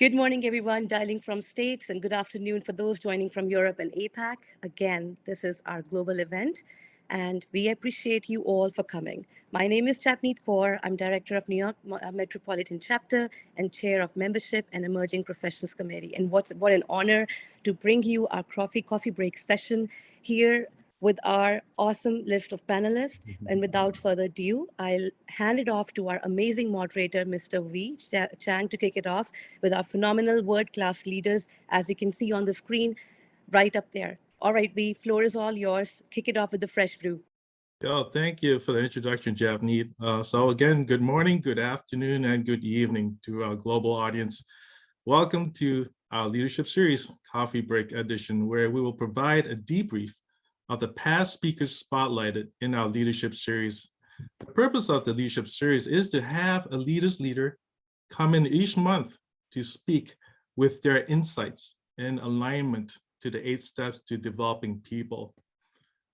Good morning, everyone, dialing from States, and good afternoon for those joining from Europe and APAC. Again, this is our global event, and we appreciate you all for coming. My name is Chapneet Kaur. I'm Director of New York Metropolitan Chapter and Chair of Membership and Emerging Professionals Committee. And what an honor to bring you our coffee break session here with our awesome list of panelists. And without further ado, I'll hand it off to our amazing moderator, Mr. V. Chang, to kick it off with our phenomenal world-class leaders, as you can see on the screen right up there. All right, V, floor is all yours. Kick it off with the fresh brew. Thank you for the introduction, Javneet. So again, good morning, good afternoon, and good evening to our global audience. Welcome to our leadership series, Coffee Break Edition, where we will provide a debrief of the past speakers spotlighted in our leadership series. The purpose of the leadership series is to have a leader's leader come in each month to speak with their insights in alignment to the 8 steps to developing people.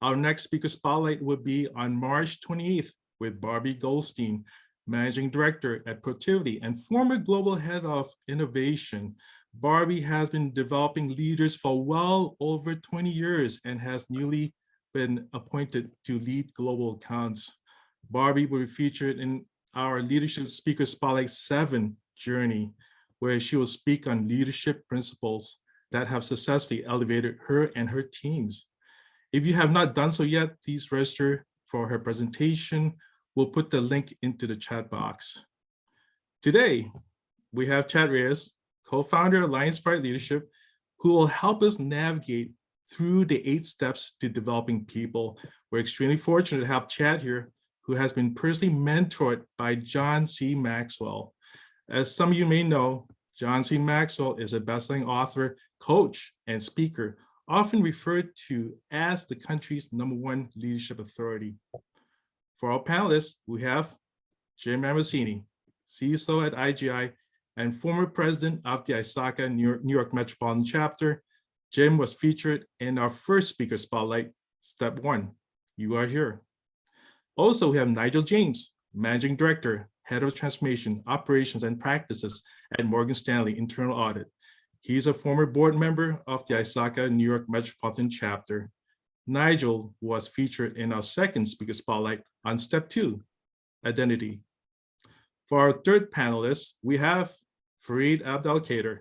Our next speaker spotlight will be on March 28th with Barbie Goldstein, Managing Director at Protivity and former Global Head of Innovation. Barbie has been developing leaders for well over 20 years and has newly been appointed to lead global accounts. Barbie will be featured in our Leadership Speaker Spotlight 7 journey, where she will speak on leadership principles that have successfully elevated her and her teams. If you have not done so yet, please register for her presentation. We'll put the link into the chat box. Today, we have Chad Reyes, co-founder of Lions Bright Leadership, who will help us navigate through the 8 steps to developing people. We're extremely fortunate to have Chad here, who has been personally mentored by John C. Maxwell. As some of you may know, John C. Maxwell is a best-selling author, coach, and speaker, often referred to as the country's #1 leadership authority. For our panelists, we have Jim Ambrosini, CISO at IGI, and former president of the ISACA New York Metropolitan Chapter. Jim was featured in our first speaker spotlight, Step 1, You Are Here. Also, we have Nigel James, Managing Director, Head of Transformation, Operations, and Practices at Morgan Stanley Internal Audit. He's a former board member of the ISACA New York Metropolitan Chapter. Nigel was featured in our second speaker spotlight on Step 2, Identity. For our third panelist, we have Farid Abdelkader,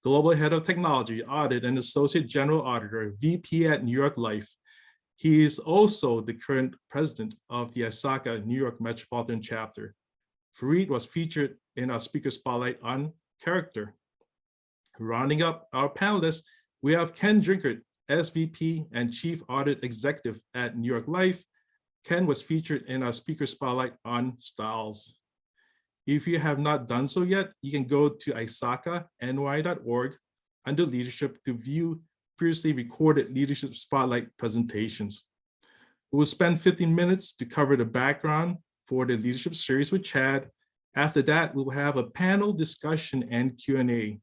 Global Head of Technology, Audit, and Associate General Auditor, VP at New York Life. He is also the current president of the ISACA New York Metropolitan Chapter. Farid was featured in our speaker spotlight on Character. Rounding up our panelists, we have Ken Drinkard, SVP and Chief Audit Executive at New York Life. Ken was featured in our speaker spotlight on Styles. If you have not done so yet, you can go to isacany.org under leadership to view previously recorded leadership spotlight presentations. We will spend 15 minutes to cover the background for the leadership series with Chad. After that, we will have a panel discussion and Q&A.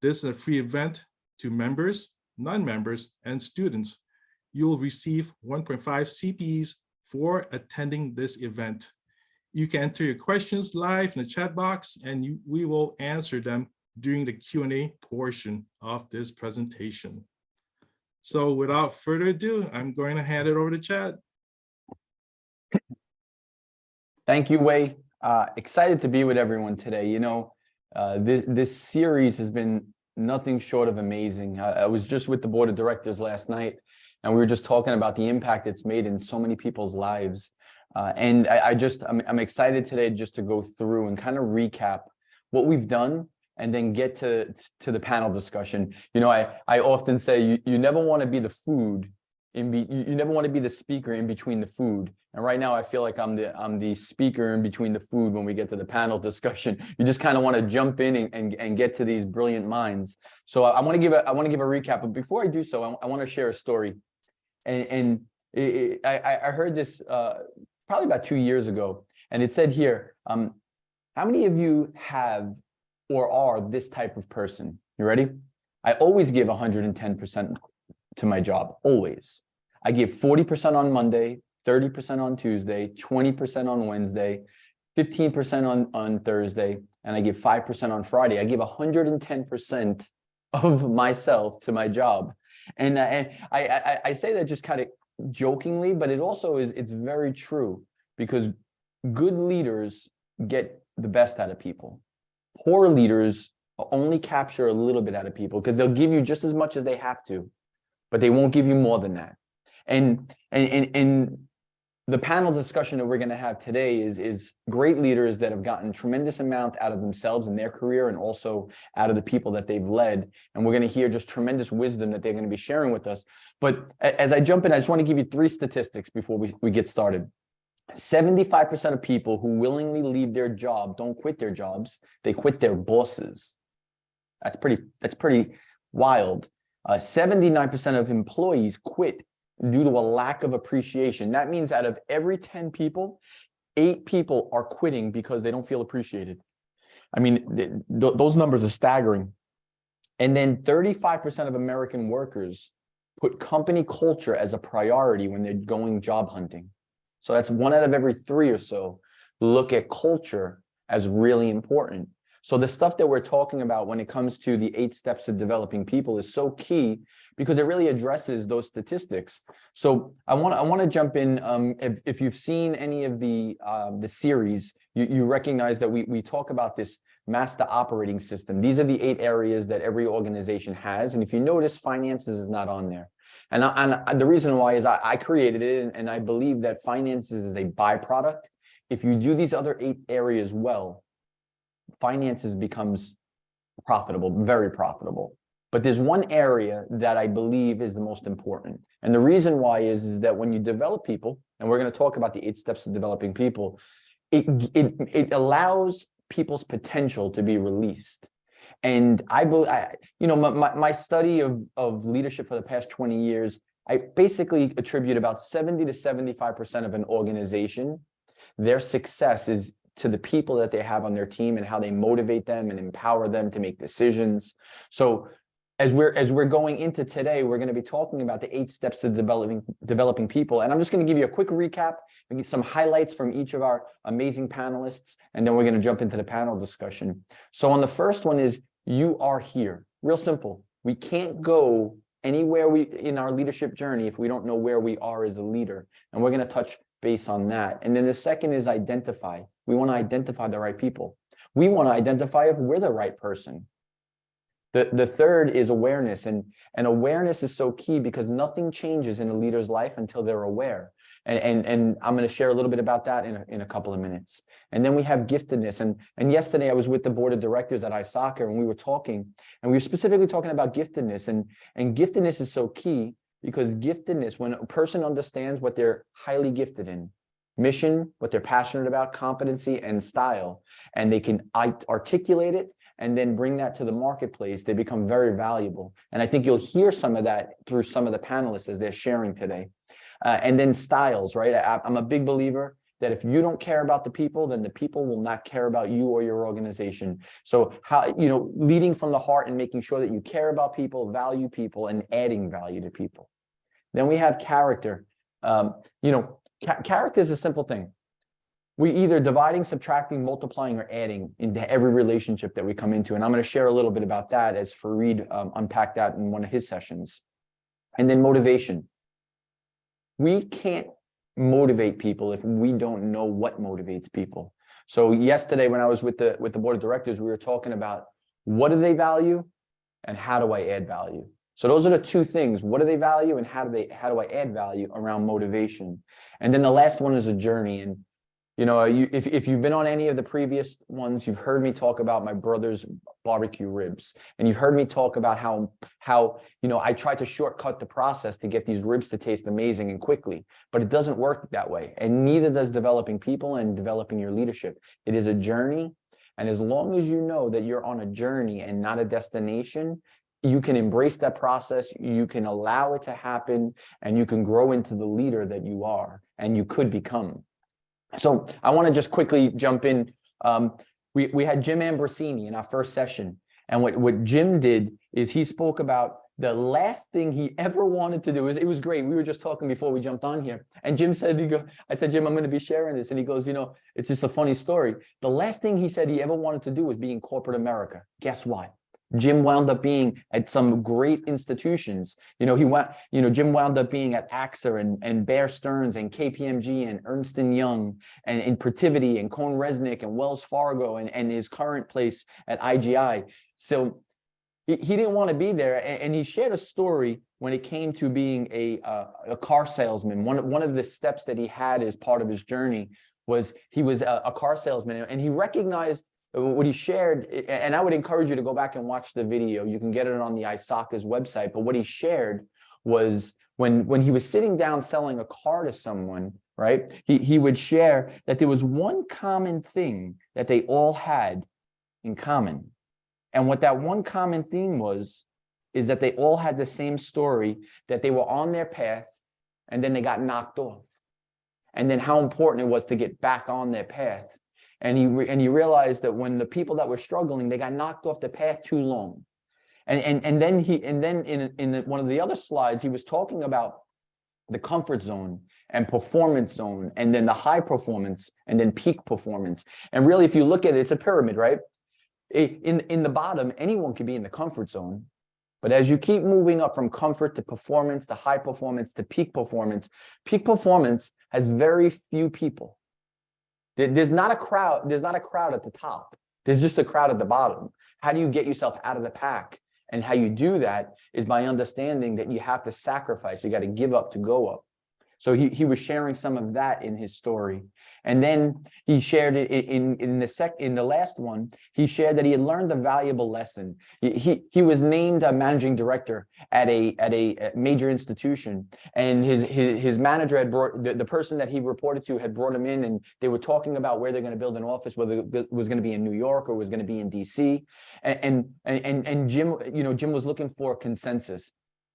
This is a free event to members, non-members, and students. You will receive 1.5 CPEs for attending this event. You can enter your questions live in the chat box, and we will answer them during the Q&A portion of this presentation. So without further ado, I'm going to hand it over to Chad. Thank you, Wei. Excited to be with everyone today. You know, this series has been nothing short of amazing. I was just with the board of directors last night, and we were just talking about the impact it's made in so many people's lives. And I'm excited today just to go through and kind of recap what we've done and then get to the panel discussion. You know, I often say you never want to be the food you never want to be the speaker in between the food. And right now I feel like I'm the speaker in between the food when we get to the panel discussion. You just kind of want to jump in and get to these brilliant minds. So I want to give a recap, but before I do so, I want to share a story. And I heard this probably about 2 years ago, and it said here, how many of you have or are this type of person? You ready? I always give 110% to my job, always. I give 40% on Monday, 30% on Tuesday, 20% on Wednesday, 15% on Thursday, and I give 5% on Friday. I give 110% of myself to my job. And I say that just kind of jokingly, but it also is, it's very true, because good leaders get the best out of people. Poor leaders only capture a little bit out of people, because they'll give you just as much as they have to, but they won't give you more than that. And the panel discussion that we're going to have today is great leaders that have gotten tremendous amount out of themselves in their career, and also out of the people that they've led. And we're going to hear just tremendous wisdom that they're going to be sharing with us. But as I jump in, I just want to give you 3 statistics before we get started. 75% of people who willingly leave their job don't quit their jobs, they quit their bosses. That's pretty wild. 79% of employees quit due to a lack of appreciation. That means out of every 10 people, 8 people are quitting because they don't feel appreciated. I mean, those numbers are staggering. And then 35% of American workers put company culture as a priority when they're going job hunting. So that's 1 out of every 3 or so look at culture as really important. So the stuff that we're talking about when it comes to the 8 steps of developing people is so key, because it really addresses those statistics. So I want to jump in. If you've seen any of the series, you recognize that we talk about this master operating system. These are the 8 areas that every organization has. And if you notice, finances is not on there. And the reason why is I created it, and I believe that finances is a byproduct. If you do these other 8 areas well, finances becomes profitable, very profitable. But there's one area that I believe is the most important. And the reason why is that when you develop people, and we're going to talk about the 8 steps of developing people, it allows people's potential to be released. And I believe, my study of leadership for the past 20 years, I basically attribute about 70 to 75% of an organization, their success is to the people that they have on their team and how they motivate them and empower them to make decisions. So as we're going into today, we're going to be talking about the 8 steps of developing people. And I'm just going to give you a quick recap and get some highlights from each of our amazing panelists, and then we're going to jump into the panel discussion. So on the first one is, you are here. Real simple. We can't go anywhere in our leadership journey if we don't know where we are as a leader. And we're going to touch base on that. And then the second is identify. We want to identify the right people. We want to identify if we're the right person. The third is awareness. And awareness is so key, because nothing changes in a leader's life until they're aware. And I'm going to share a little bit about that in a couple of minutes. And then we have giftedness. And yesterday I was with the board of directors at iSoccer, and we were talking, and we were specifically talking about giftedness. And giftedness is so key, because giftedness, when a person understands what they're highly gifted in, mission, what they're passionate about, competency, and style, and they can articulate it and then bring that to the marketplace, they become very valuable. And I think you'll hear some of that through some of the panelists as they're sharing today. And then styles, right? I'm a big believer that if you don't care about the people, then the people will not care about you or your organization. So how, leading from the heart and making sure that you care about people, value people, and adding value to people. Then we have character. Character is a simple thing. We either dividing, subtracting, multiplying, or adding into every relationship that we come into. And I'm going to share a little bit about that as Farid unpacked that in one of his sessions. And then motivation. We can't motivate people if we don't know what motivates people. So yesterday when I was with the board of directors, we were talking about what do they value and how do I add value? So those are the 2 things. What do they value and how do I add value around motivation? And then the last one is a journey. And if you've been on any of the previous ones, you've heard me talk about my brother's barbecue ribs, and you've heard me talk about how I tried to shortcut the process to get these ribs to taste amazing and quickly, but it doesn't work that way. And neither does developing people and developing your leadership. It is a journey. And as long as you know that you're on a journey and not a destination, you can embrace that process, you can allow it to happen, and you can grow into the leader that you are and you could become. So I want to just quickly jump in. We had Jim Ambrosini in our first session. And what Jim did is he spoke about the last thing he ever wanted to do it was great. We were just talking before we jumped on here, and Jim said, I said, Jim, I'm going to be sharing this. And he goes, it's just a funny story. The last thing he said he ever wanted to do was be in corporate America. Guess what? Jim wound up being at some great institutions. Jim wound up being at AXA and Bear Stearns and KPMG and Ernst & Young and in Protiviti and Cohn Resnick and Wells Fargo and his current place at IGI. So he didn't want to be there. And he shared a story when it came to being a car salesman. One of the steps that he had as part of his journey was he was a car salesman, and he recognized what he shared, and I would encourage you to go back and watch the video. You can get it on the ISACA's website. But what he shared was when he was sitting down selling a car to someone, right? He would share that there was one common thing that they all had in common. And what that one common theme is that they all had the same story, that they were on their path and then they got knocked off. And then how important it was to get back on their path. And he realized that when the people that were struggling, they got knocked off the path too long. And then in one of the other slides, he was talking about the comfort zone and performance zone, and then the high performance, and then peak performance. And really, if you look at it, it's a pyramid, right? In the bottom, anyone can be in the comfort zone. But as you keep moving up from comfort to performance, to high performance, to peak performance has very few people. There's not a crowd at the top. There's just a crowd at the bottom. How do you get yourself out of the pack? And how you do that is by understanding that you have to sacrifice. You got to give up to go up. So he was sharing some of that in his story. And then he shared it in the last one. He shared that he had learned a valuable lesson. He was named a managing director at a major institution, and his manager had brought the person that he reported to had brought him in, and they were talking about where they're going to build an office, whether it was going to be in New York or was going to be in DC. And Jim was looking for consensus.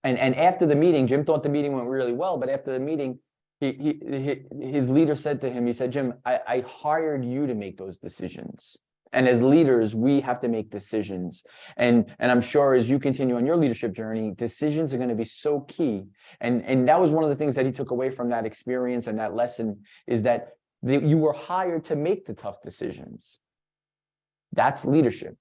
And after the meeting, Jim thought the meeting went really well, but after the meeting, his leader said to him, he said, Jim, I hired you to make those decisions. And as leaders, we have to make decisions. And I'm sure as you continue on your leadership journey, decisions are going to be so key. And that was one of the things that he took away from that experience and that lesson, is that you were hired to make the tough decisions. That's leadership.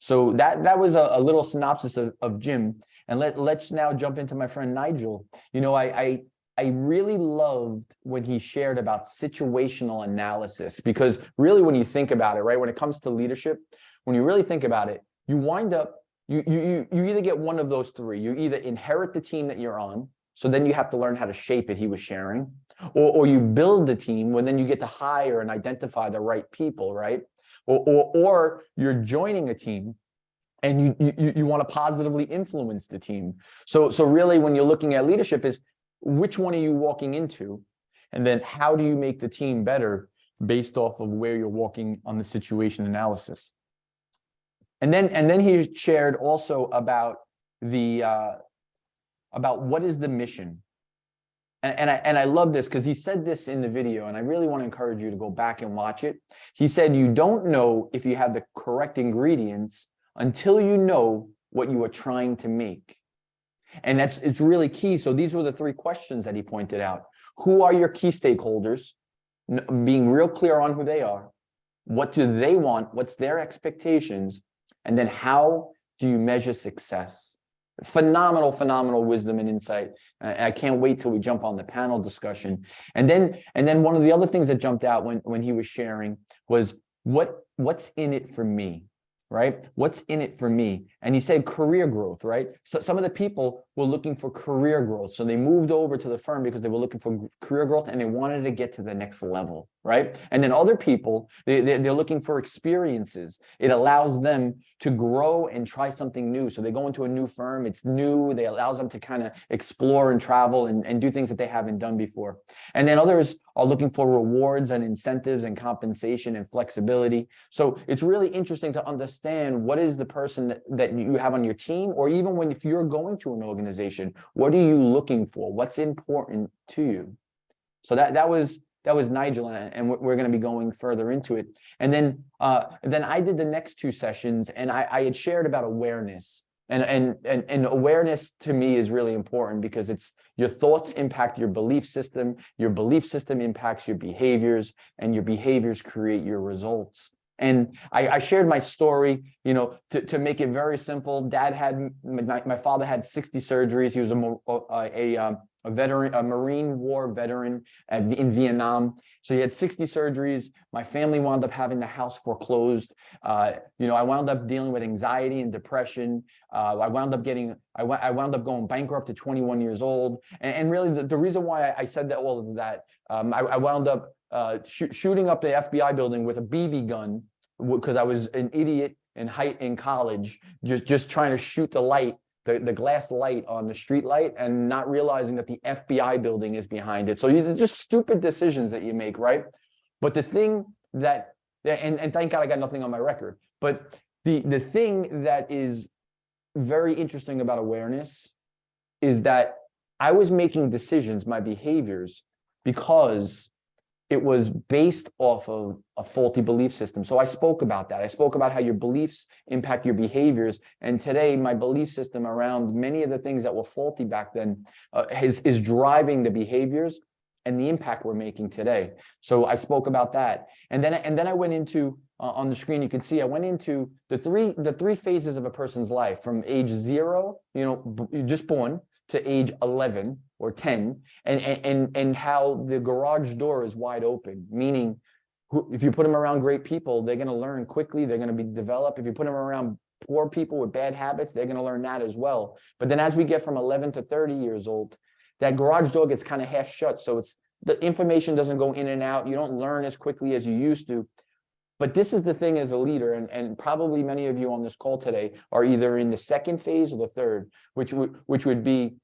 So that was a little synopsis of Jim. And let's now jump into my friend Nigel. I really loved when he shared about situational analysis, because really when you think about it, right, when it comes to leadership, when you really think about it, you wind up, you either get one of those three. You either inherit the team that you're on, so then you have to learn how to shape it, he was sharing, or you build the team, when then you get to hire and identify the right people, right? Or you're joining a team and you want to positively influence the team. So really when you're looking at leadership is, which one are you walking into? And then how do you make the team better based off of where you're walking on the situation analysis? And then he shared also about what is the mission. And I love this because he said this in the video, and I really want to encourage you to go back and watch it. He said, you don't know if you have the correct ingredients until you know what you are trying to make. And it's really key. So these were the three questions that he pointed out. Who are your key stakeholders? Being real clear on who they are. What do they want? What's their expectations? And then how do you measure success? Phenomenal wisdom and insight. I can't wait till we jump on the panel discussion. And then one of the other things that jumped out when he was sharing was what's in it for me, right? What's in it for me? And he said career growth, right? So some of the people were looking for career growth. So they moved over to the firm because they were looking for career growth and they wanted to get to the next level, right? And then other people, they're looking for experiences. It allows them to grow and try something new. So they go into a new firm, it's new, it allows them to kind of explore and travel and do things that they haven't done before. And then others are looking for rewards and incentives and compensation and flexibility. So it's really interesting to understand what is the person that you have on your team, or even if you're going to an organization, what are you looking for? What's important to you? So that was Nigel, and we're going to be going further into it. And then I did the next two sessions, and I had shared about awareness. And awareness to me is really important because it's your thoughts impact your belief system impacts your behaviors, and your behaviors create your results. And I shared my story, you know, to make it very simple. My father had 60 surgeries. He was a veteran, a Marine War veteran in Vietnam. So he had 60 surgeries. My family wound up having the house foreclosed. You know, I wound up dealing with anxiety and depression. I wound up going bankrupt at 21 years old. And really, the reason why I said that, all of that, I wound up shooting up the FBI building with a BB gun because I was an idiot in college, just trying to shoot the glass light on the street light, and not realizing that the FBI building is behind it. So these are just stupid decisions that you make, right? But the thing that, and thank God I got nothing on my record, but the thing that is very interesting about awareness is that I was making decisions, my behaviors, because it was based off of a faulty belief system. So I spoke about that. I spoke about how your beliefs impact your behaviors. And today, my belief system around many of the things that were faulty back then is driving the behaviors and the impact we're making today. So I spoke about that. And then I went into, on the screen, you can see, I went into the three phases of a person's life, from age 0, you know, you're just born, to age 11 or 10, and how the garage door is wide open, meaning if you put them around great people, they're going to learn quickly, they're going to be developed. If you put them around poor people with bad habits, they're going to learn that as well. But then as we get from 11 to 30 years old, that garage door gets kind of half shut. So the information doesn't go in and out. You don't learn as quickly as you used to. But this is the thing as a leader, and probably many of you on this call today are either in the second phase or the third, which would be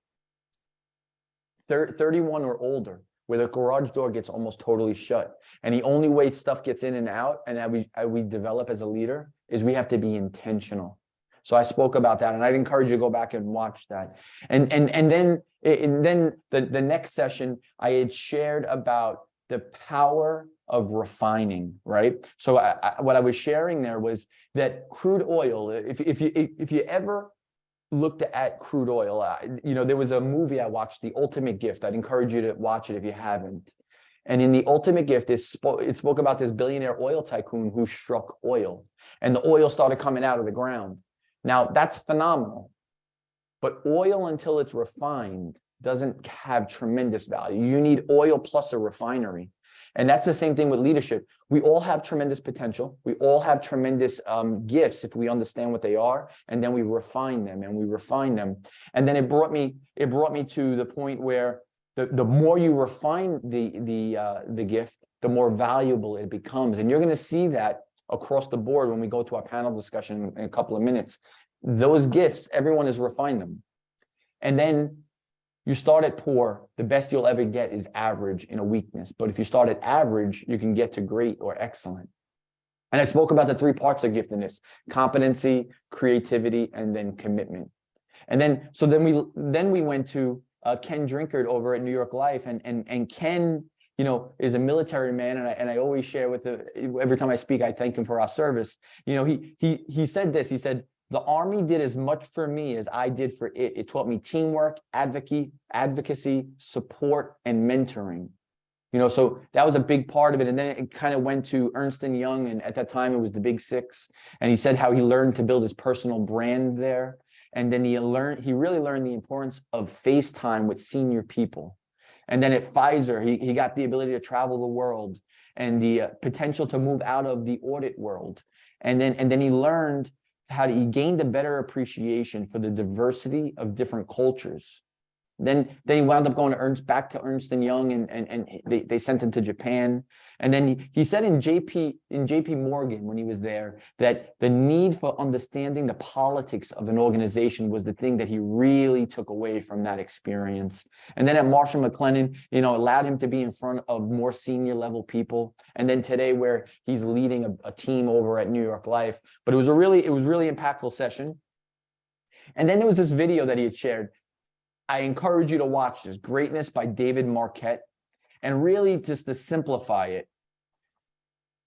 31 or older, where the garage door gets almost totally shut. And the only way stuff gets in and out, and how we develop as a leader, is we have to be intentional. So I spoke about that, and I'd encourage you to go back and watch that. And then the next session, I had shared about the power of refining, right? So what I was sharing there was that crude oil, if you ever looked at crude oil, you know, there was a movie I watched, The Ultimate Gift. I'd encourage you to watch it if you haven't. And in The Ultimate Gift, it spoke about this billionaire oil tycoon who struck oil, and the oil started coming out of the ground. Now, that's phenomenal, but oil, until it's refined, doesn't have tremendous value. You need oil plus a refinery. And that's the same thing with leadership. We all have tremendous potential. We all have tremendous gifts if we understand what they are, and then we refine them and we refine them. And then it brought me to the point where the more you refine the gift, the more valuable it becomes. And you're going to see that across the board when we go to our panel discussion in a couple of minutes. Those gifts, everyone has refined them. And then you start at poor, the best you'll ever get is average in a weakness. But if you start at average, you can get to great or excellent. And I spoke about the 3 parts of giftedness: competency, creativity, and then commitment. And then we went to Ken Drinkard over at New York Life, and Ken, you know, is a military man, and I always share with every time I speak, I thank him for our service. You know, he said this. He said, "The Army did as much for me as I did for it. It taught me teamwork, advocacy, support, and mentoring." You know, so that was a big part of it. And then it kind of went to Ernst & Young, and at that time it was the Big Six. And he said how he learned to build his personal brand there. And then he really learned the importance of FaceTime with senior people. And then at Pfizer, he got the ability to travel the world and the potential to move out of the audit world. And then he learned he gained a better appreciation for the diversity of different cultures. Then he wound up going to back to Ernst & Young, and they sent him to Japan. And then he said in JP Morgan, when he was there, that the need for understanding the politics of an organization was the thing that he really took away from that experience. And then at Marshall McLennan, you know, allowed him to be in front of more senior level people. And then today, where he's leading a team over at New York Life. But it was a really impactful session. And then there was this video that he had shared. I encourage you to watch this. Greatness by David Marquette. And really, just to simplify it,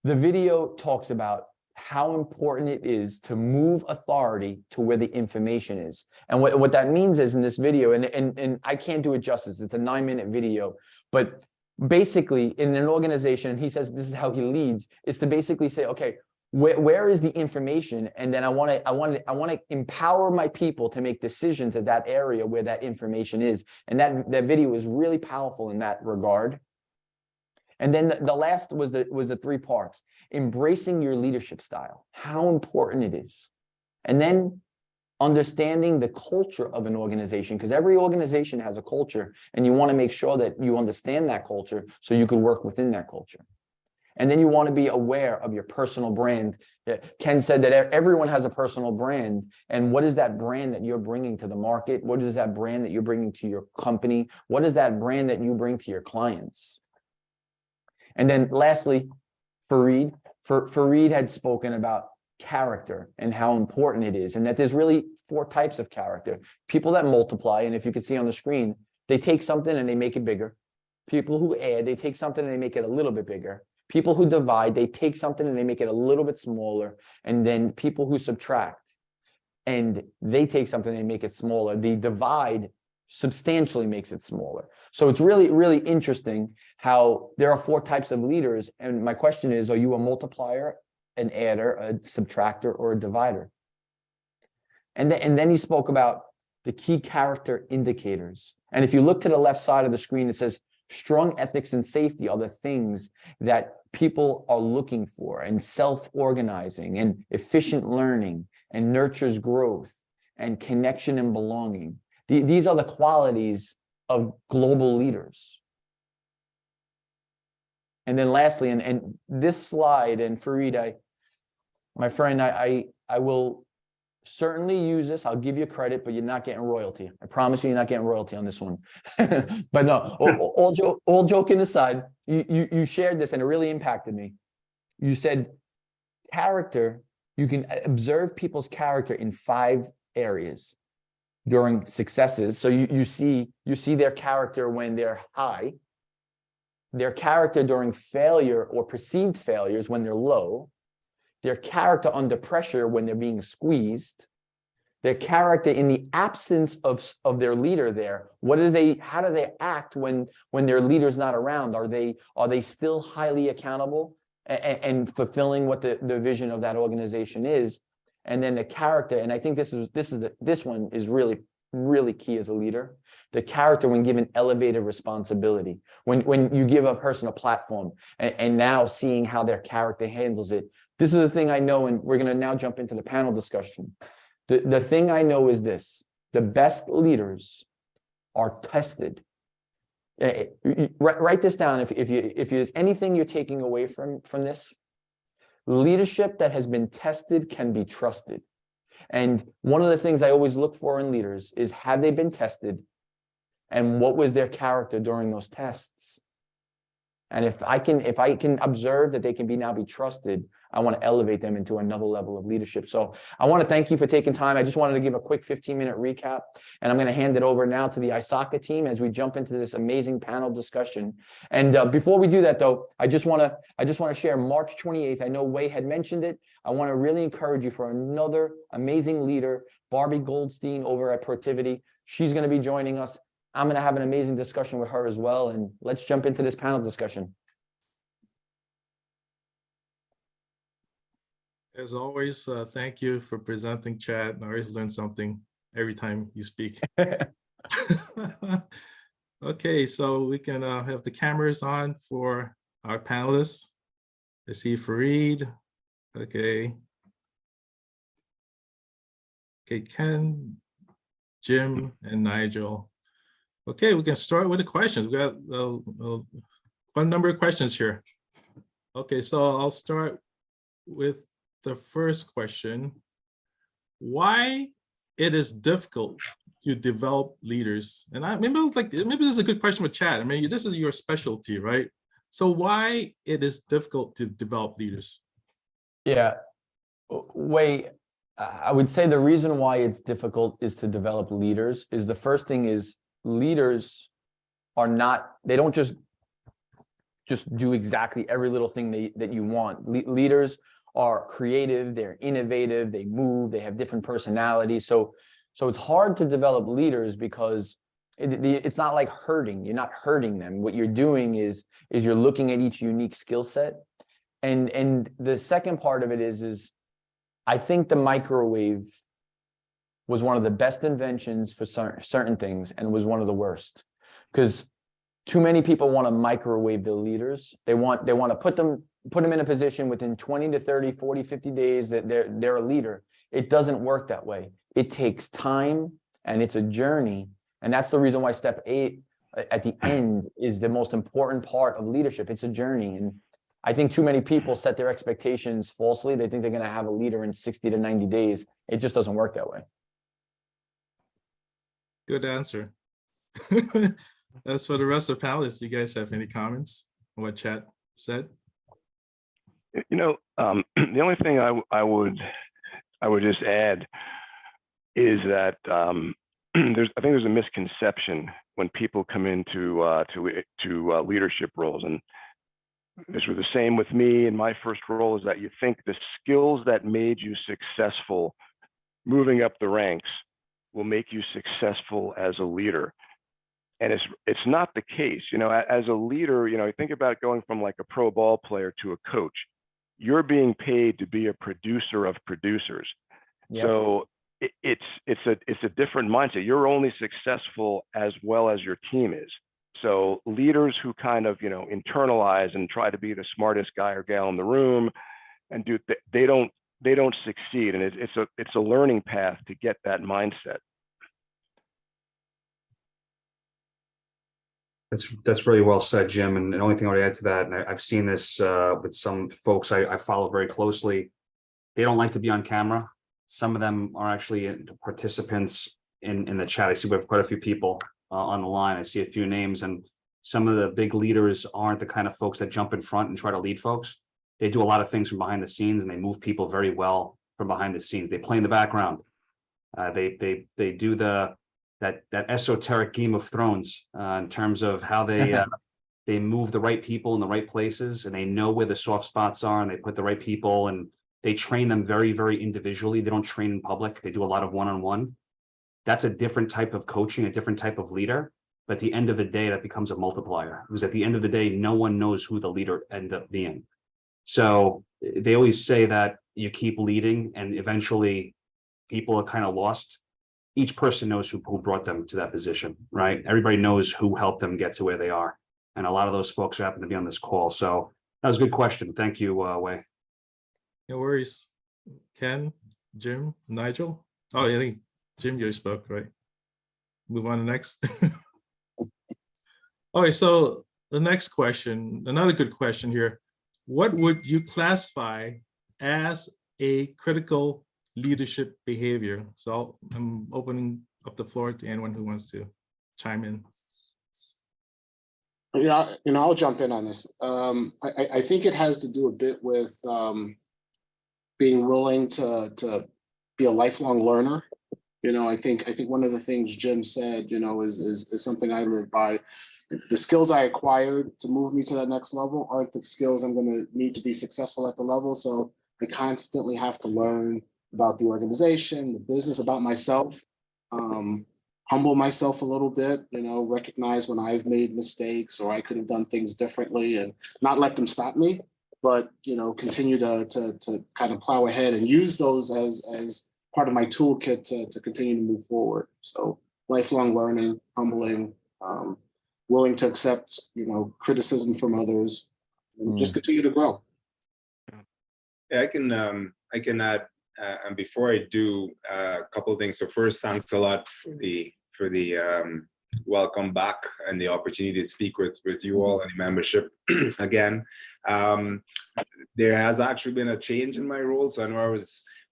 the video talks about how important it is to move authority to where the information is. And what that means is in this video, and I can't do it justice, it's a 9-minute video, but basically in an organization, he says this is how he leads, is to basically say, okay, where is the information? And then I want to empower my people to make decisions at that area where that information is. And that video is really powerful in that regard. And then the last was the 3 parts: embracing your leadership style, how important it is. And then understanding the culture of an organization, because every organization has a culture, and you want to make sure that you understand that culture so you can work within that culture. And then you want to be aware of your personal brand. Ken said that everyone has a personal brand. And what is that brand that you're bringing to the market? What is that brand that you're bringing to your company? What is that brand that you bring to your clients? And then lastly, Farid had spoken about character and how important it is, and that there's really 4 types of character. People that multiply, and if you can see on the screen, they take something and they make it bigger. People who add, they take something and they make it a little bit bigger. People who divide, they take something and they make it a little bit smaller. And then people who subtract, and they take something and they make it smaller. The divide substantially makes it smaller. So it's really, really interesting how there are 4 types of leaders. And my question is, are you a multiplier, an adder, a subtractor, or a divider? And then he spoke about the key character indicators. And if you look to the left side of the screen, it says strong ethics and safety are the things that people are looking for, and self-organizing and efficient learning and nurtures growth and connection and belonging. These are the qualities of global leaders. And then lastly, and this slide, and Farid, my friend, I will certainly use this. I'll give you credit, but you're not getting royalty. I promise you, you're not getting royalty on this one. But no, all joking aside, you shared this and it really impacted me. You said character, you can observe people's character in 5 areas during successes. So you see their character when they're high, their character during failure or perceived failures when they're low, their character under pressure when they're being squeezed, their character in the absence of their leader there. How do they act when their leader's not around? Are they still highly accountable and fulfilling what the vision of that organization is? And then the character, and I think this one is really, really key as a leader. The character when given elevated responsibility, when you give a person a platform, and now seeing how their character handles it. This is the thing I know, and we're going to now jump into the panel discussion. The thing I know is this: the best leaders are tested. Write this down if there's anything you're taking away from this. Leadership that has been tested can be trusted. And one of the things I always look for in leaders is, have they been tested? And what was their character during those tests? And if I can observe that they can now be trusted, I want to elevate them into another level of leadership. So I want to thank you for taking time. I just wanted to give a quick 15-minute recap, and I'm going to hand it over now to the ISACA team as we jump into this amazing panel discussion. And before we do that, though, I just want to share March 28th. I know Wei had mentioned it. I want to really encourage you for another amazing leader, Barbie Goldstein over at Protivity. She's going to be joining us. I'm going to have an amazing discussion with her as well. And let's jump into this panel discussion. As always, thank you for presenting, Chad. I always learn something every time you speak. Okay, so we can have the cameras on for our panelists. I see Farid. Okay. Okay, Ken, Jim, and Nigel. Okay, we can start with the questions. We got one number of questions here. Okay, so I'll start with the first question. Why it is difficult to develop leaders? And maybe this is a good question with Chad. I mean, this is your specialty, right? So why it is difficult to develop leaders? Yeah, Wei, I would say the reason why it's difficult is to develop leaders is the first thing is leaders are not, they don't just do exactly every little thing that you want. Leaders are creative, they're innovative, they move, they have different personalities. So it's hard to develop leaders because it's not like herding. You're not herding them. What you're doing is you're looking at each unique skill set. And the second part of it is I think the microwave was one of the best inventions for certain things and was one of the worst, because too many people want to microwave their leaders. They want to put them in a position within 20 to 30, 40, 50 days that they're a leader. It doesn't work that way. It takes time and it's a journey. And that's the reason why step 8 at the end is the most important part of leadership. It's a journey. And I think too many people set their expectations falsely. They think they're going to have a leader in 60 to 90 days. It just doesn't work that way. Good answer. As for the rest of the panelists, you guys have any comments on what Chat said? You know, the only thing I would just add is that I think there's a misconception when people come into to leadership roles, and this was the same with me in my first role, is that you think the skills that made you successful moving up the ranks will make you successful as a leader. And it's not the case. You know, as a leader, you know, you think about going from like a pro ball player to a coach. You're being paid to be a producer of producers. Yep. So it's a different mindset. You're only successful as well as your team is. So leaders who kind of, you know, internalize and try to be the smartest guy or gal in the room and they don't succeed. And it's a learning path to get that mindset. That's really well said, Jim. And the only thing I would add to that, and I've seen this with some folks I follow very closely, they don't like to be on camera. Some of them are actually participants in the chat. I see we have quite a few people on the line. I see a few names, and some of the big leaders aren't the kind of folks that jump in front and try to lead folks. They do a lot of things from behind the scenes, and they move people very well from behind the scenes. They play in the background. They do that esoteric Game of Thrones in terms of how they move the right people in the right places, and they know where the soft spots are, and they put the right people, and they train them very, very individually. They don't train in public. They do a lot of one-on-one. That's a different type of coaching, a different type of leader. But at the end of the day, that becomes a multiplier, because at the end of the day, no one knows who the leader ends up being. So they always say that you keep leading and eventually people are kind of lost. Each person knows who brought them to that position, right? Everybody knows who helped them get to where they are. And a lot of those folks happen to be on this call. So that was a good question. Thank you, Wei. No worries. Ken, Jim, Nigel? Oh, I think Jim, you spoke, right? Move on to next. Okay, so the next question, another good question here. What would you classify as a critical leadership behavior? So I'm opening up the floor to anyone who wants to chime in. Yeah, you know, I'll jump in on this. I think it has to do a bit with being willing to be a lifelong learner. You know, I think one of the things Jim said, you know, is something I live by. The skills I acquired to move me to that next level aren't the skills I'm going to need to be successful at the level. So I constantly have to learn about the organization, the business, about myself, humble myself a little bit, you know, recognize when I've made mistakes or I could have done things differently, and not let them stop me, but, you know, continue to kind of plow ahead and use those as part of my toolkit to continue to move forward. So lifelong learning, humbling, willing to accept, you know, criticism from others, and just continue to grow. Yeah, I can add, and before I do, a couple of things. So first, thanks a lot for the welcome back and the opportunity to speak with you all and the membership again. There has actually been a change in my role. So I know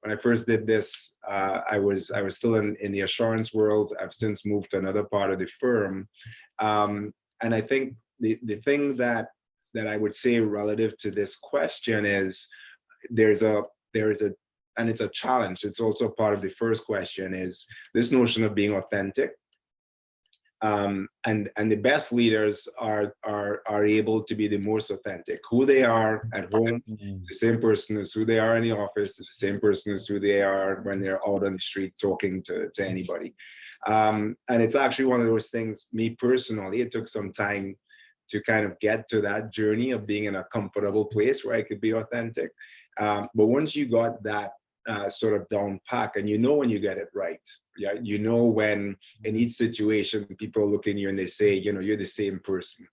when I first did this, I was still in the assurance world. I've since moved to another part of the firm. And I think the thing that I would say relative to this question is and it's a challenge. It's also part of the first question, is this notion of being authentic. And the best leaders are able to be the most authentic. Who they are at home is the same person as who they are in the office. It's the same person as who they are when they're out on the street talking to anybody. And it's actually one of those things, me personally, it took some time to kind of get to that journey of being in a comfortable place where I could be authentic. But once you got that sort of down pack, and you know when you get it right, yeah, you know when in each situation people look in you and they say, you know, you're the same person.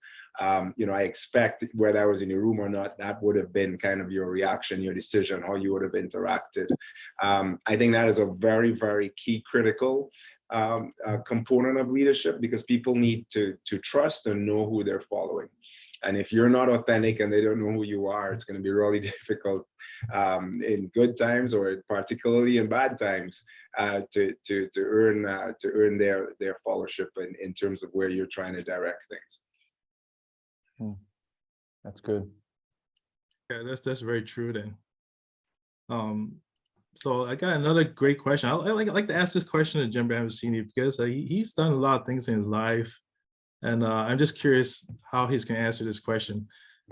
You know, I expect whether I was in the room or not, that would have been kind of your reaction, your decision, how you would have interacted. I think that is a very, very key critical component of leadership, because people need to trust and know who they're following. And if you're not authentic and they don't know who you are, it's going to be really difficult in good times, or particularly in bad times, to earn their followership in terms of where you're trying to direct things. That's good. Yeah, that's very true then. So I got another great question. I like to ask this question to Jim Ambrosini, because he's done a lot of things in his life. And I'm just curious how he's going to answer this question.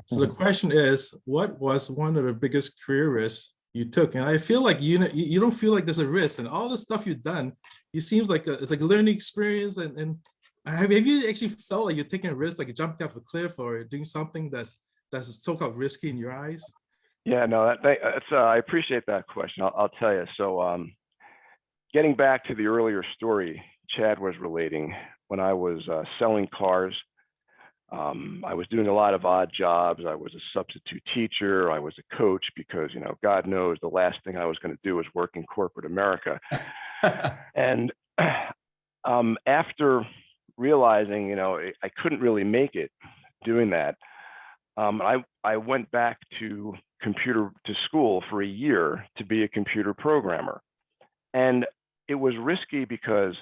So the question is, what was one of the biggest career risks you took? And I feel like you don't feel like there's a risk, and all the stuff you've done, it seems like it's like a learning experience. And have you actually felt like you're taking a risk, like jumping off a cliff or doing something that's so-called risky in your eyes? Yeah, no, that's I appreciate that question. I'll tell you. So getting back to the earlier story Chad was relating, when I was selling cars, I was doing a lot of odd jobs. I was a substitute teacher. I was a coach, because, you know, God knows the last thing I was going to do was work in corporate America. And after realizing, you know, I couldn't really make it doing that, I went back to school for a year to be a computer programmer. And it was risky because,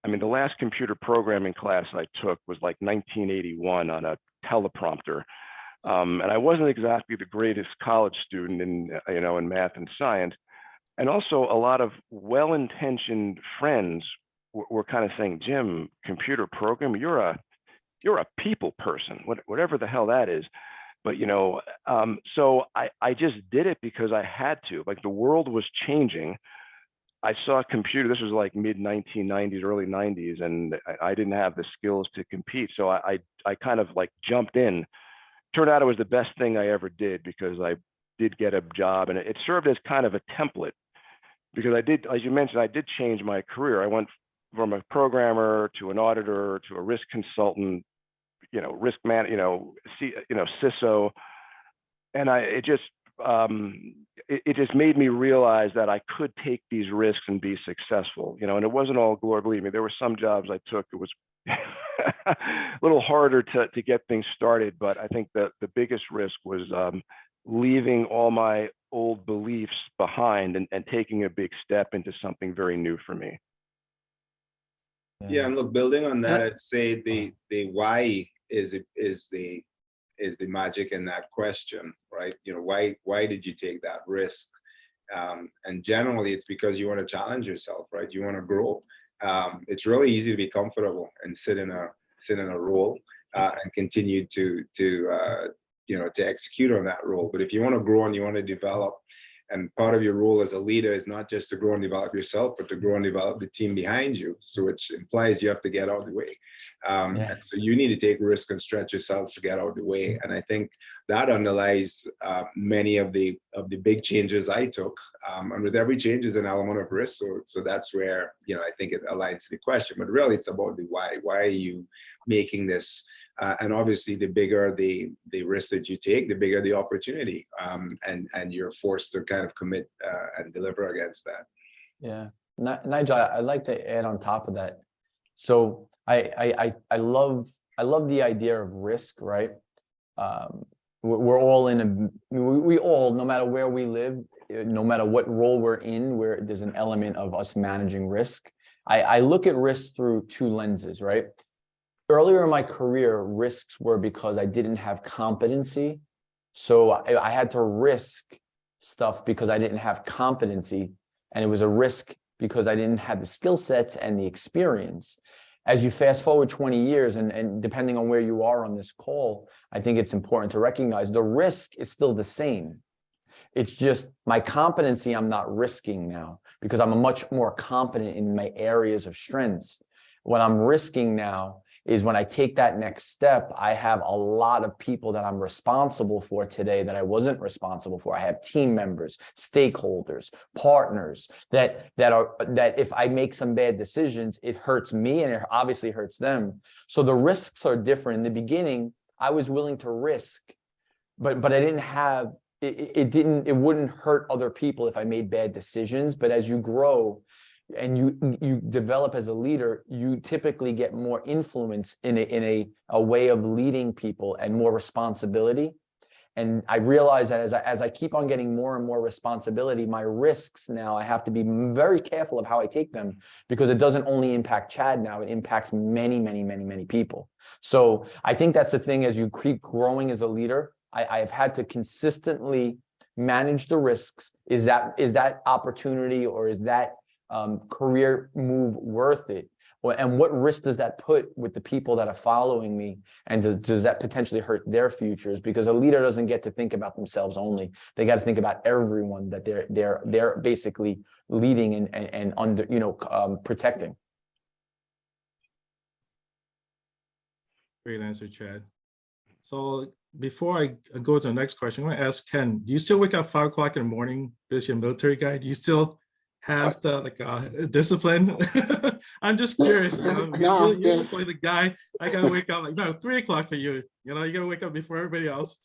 I mean, the last computer programming class I took was like 1981 on a teleprompter. And I wasn't exactly the greatest college student in math and science. And also a lot of well-intentioned friends were kind of saying, Jim, computer programming, you're a people person, whatever the hell that is. But, you know, so I just did it because I had to. Like, the world was changing. I saw a computer, this was like mid 1990s, early 90s, and I didn't have the skills to compete. So I kind of like jumped in. Turned out it was the best thing I ever did, because I did get a job, and it served as kind of a template, because I did, as you mentioned, I did change my career. I went from a programmer to an auditor to a risk consultant, you know, risk man, CISO. And it just made me realize that I could take these risks and be successful, you know. And it wasn't all glory. Believe me, there were some jobs I took, it was a little harder to get things started. But I think that the biggest risk was leaving all my old beliefs behind and taking a big step into something very new for me. Yeah, and look, building on that, I'd say the why is the magic in that question, right? You know, why did you take that risk? And generally, it's because you want to challenge yourself, right? You want to grow. It's really easy to be comfortable and sit in a role and continue to execute on that role. But if you want to grow and you want to develop, and part of your role as a leader is not just to grow and develop yourself, but to grow and develop the team behind you. So which implies you have to get out of the way. And so you need to take risk and stretch yourselves to get out of the way. And I think that underlies many of the big changes I took. And with every change is an element of risk. So that's where, you know, I think it aligns to the question. But really, it's about the why. Why are you making this? And obviously, the bigger the risk that you take, the bigger the opportunity, and you're forced to kind of commit and deliver against that. Yeah, Nigel, I'd like to add on top of that. So I love the idea of risk, right? We're all we all, no matter where we live, no matter what role we're in, where there's an element of us managing risk. I look at risk through two lenses, right? Earlier in my career, risks were because I didn't have competency. So I had to risk stuff because I didn't have competency. And it was a risk because I didn't have the skill sets and the experience. as you fast forward 20 years, and depending on where you are on this call, I think it's important to recognize the risk is still the same. It's just my competency I'm not risking now because I'm much more competent in my areas of strengths. What I'm risking now is when I take that next step, I have a lot of people that I'm responsible for today that I wasn't responsible for. I have team members, stakeholders, partners that if I make some bad decisions, it hurts me and it obviously hurts them. So the risks are different. In the beginning, I was willing to risk, but I didn't have it wouldn't hurt other people if I made bad decisions. But as you grow and you develop as a leader, you typically get more influence in a way of leading people and more responsibility. And I realize that as I keep on getting more and more responsibility, my risks now, I have to be very careful of how I take them, because it doesn't only impact Chad now, it impacts many, many, many, many people. So I think that's the thing, as you keep growing as a leader, I have had to consistently manage the risks. Is that opportunity or is that career move worth it? And what risk does that put with the people that are following me? And does that potentially hurt their futures? Because a leader doesn't get to think about themselves only. They got to think about everyone that they're basically leading and under, protecting. Great answer, Chad. So before I go to the next question, I'm going to ask Ken, do you still wake up 5 o'clock in the morning because you're a military guy? Do you still have the discipline? I'm just curious. You look like the guy. I gotta wake up 3 o'clock for you. You gotta wake up before everybody else.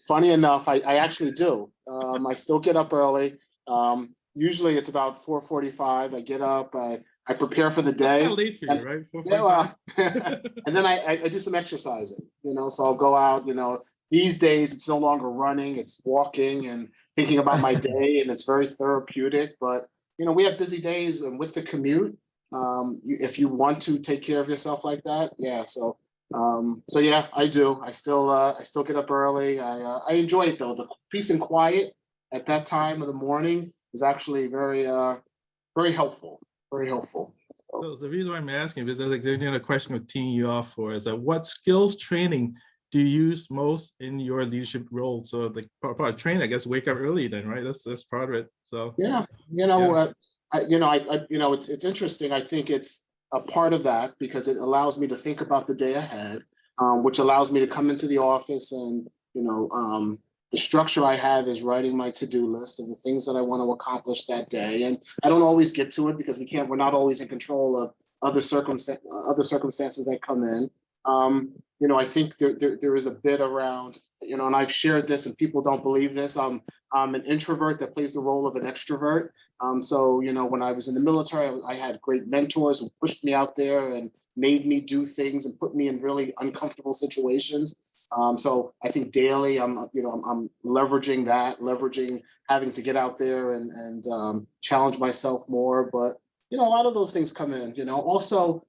Funny enough, I actually do. I still get up early. Usually it's about 4:45. I get up. I prepare for the day. That's kind of late for you, right? 4:45. And then I do some exercising. So I'll go out. These days it's no longer running; it's walking and thinking about my day, and it's very therapeutic. But we have busy days, and with the commute, if you want to take care of yourself like that, yeah. So yeah, I do. I still get up early. I enjoy it though. The peace and quiet at that time of the morning is actually very very helpful. Very helpful. So the reason why I'm asking is there's a question of teeing you off for is that what skills training do you use most in your leadership role? So part of training, I guess, wake up early then, right? That's part of it. So yeah, it's interesting. I think it's a part of that because it allows me to think about the day ahead, which allows me to come into the office and the structure I have is writing my to-do list of the things that I want to accomplish that day. And I don't always get to it because we're not always in control of other circumstances that come in. I think there is a bit around, and I've shared this and people don't believe this. I'm an introvert that plays the role of an extrovert. So, when I was in the military, I had great mentors who pushed me out there and made me do things and put me in really uncomfortable situations. So I think daily I'm leveraging having to get out there and challenge myself more. But, a lot of those things come in, also,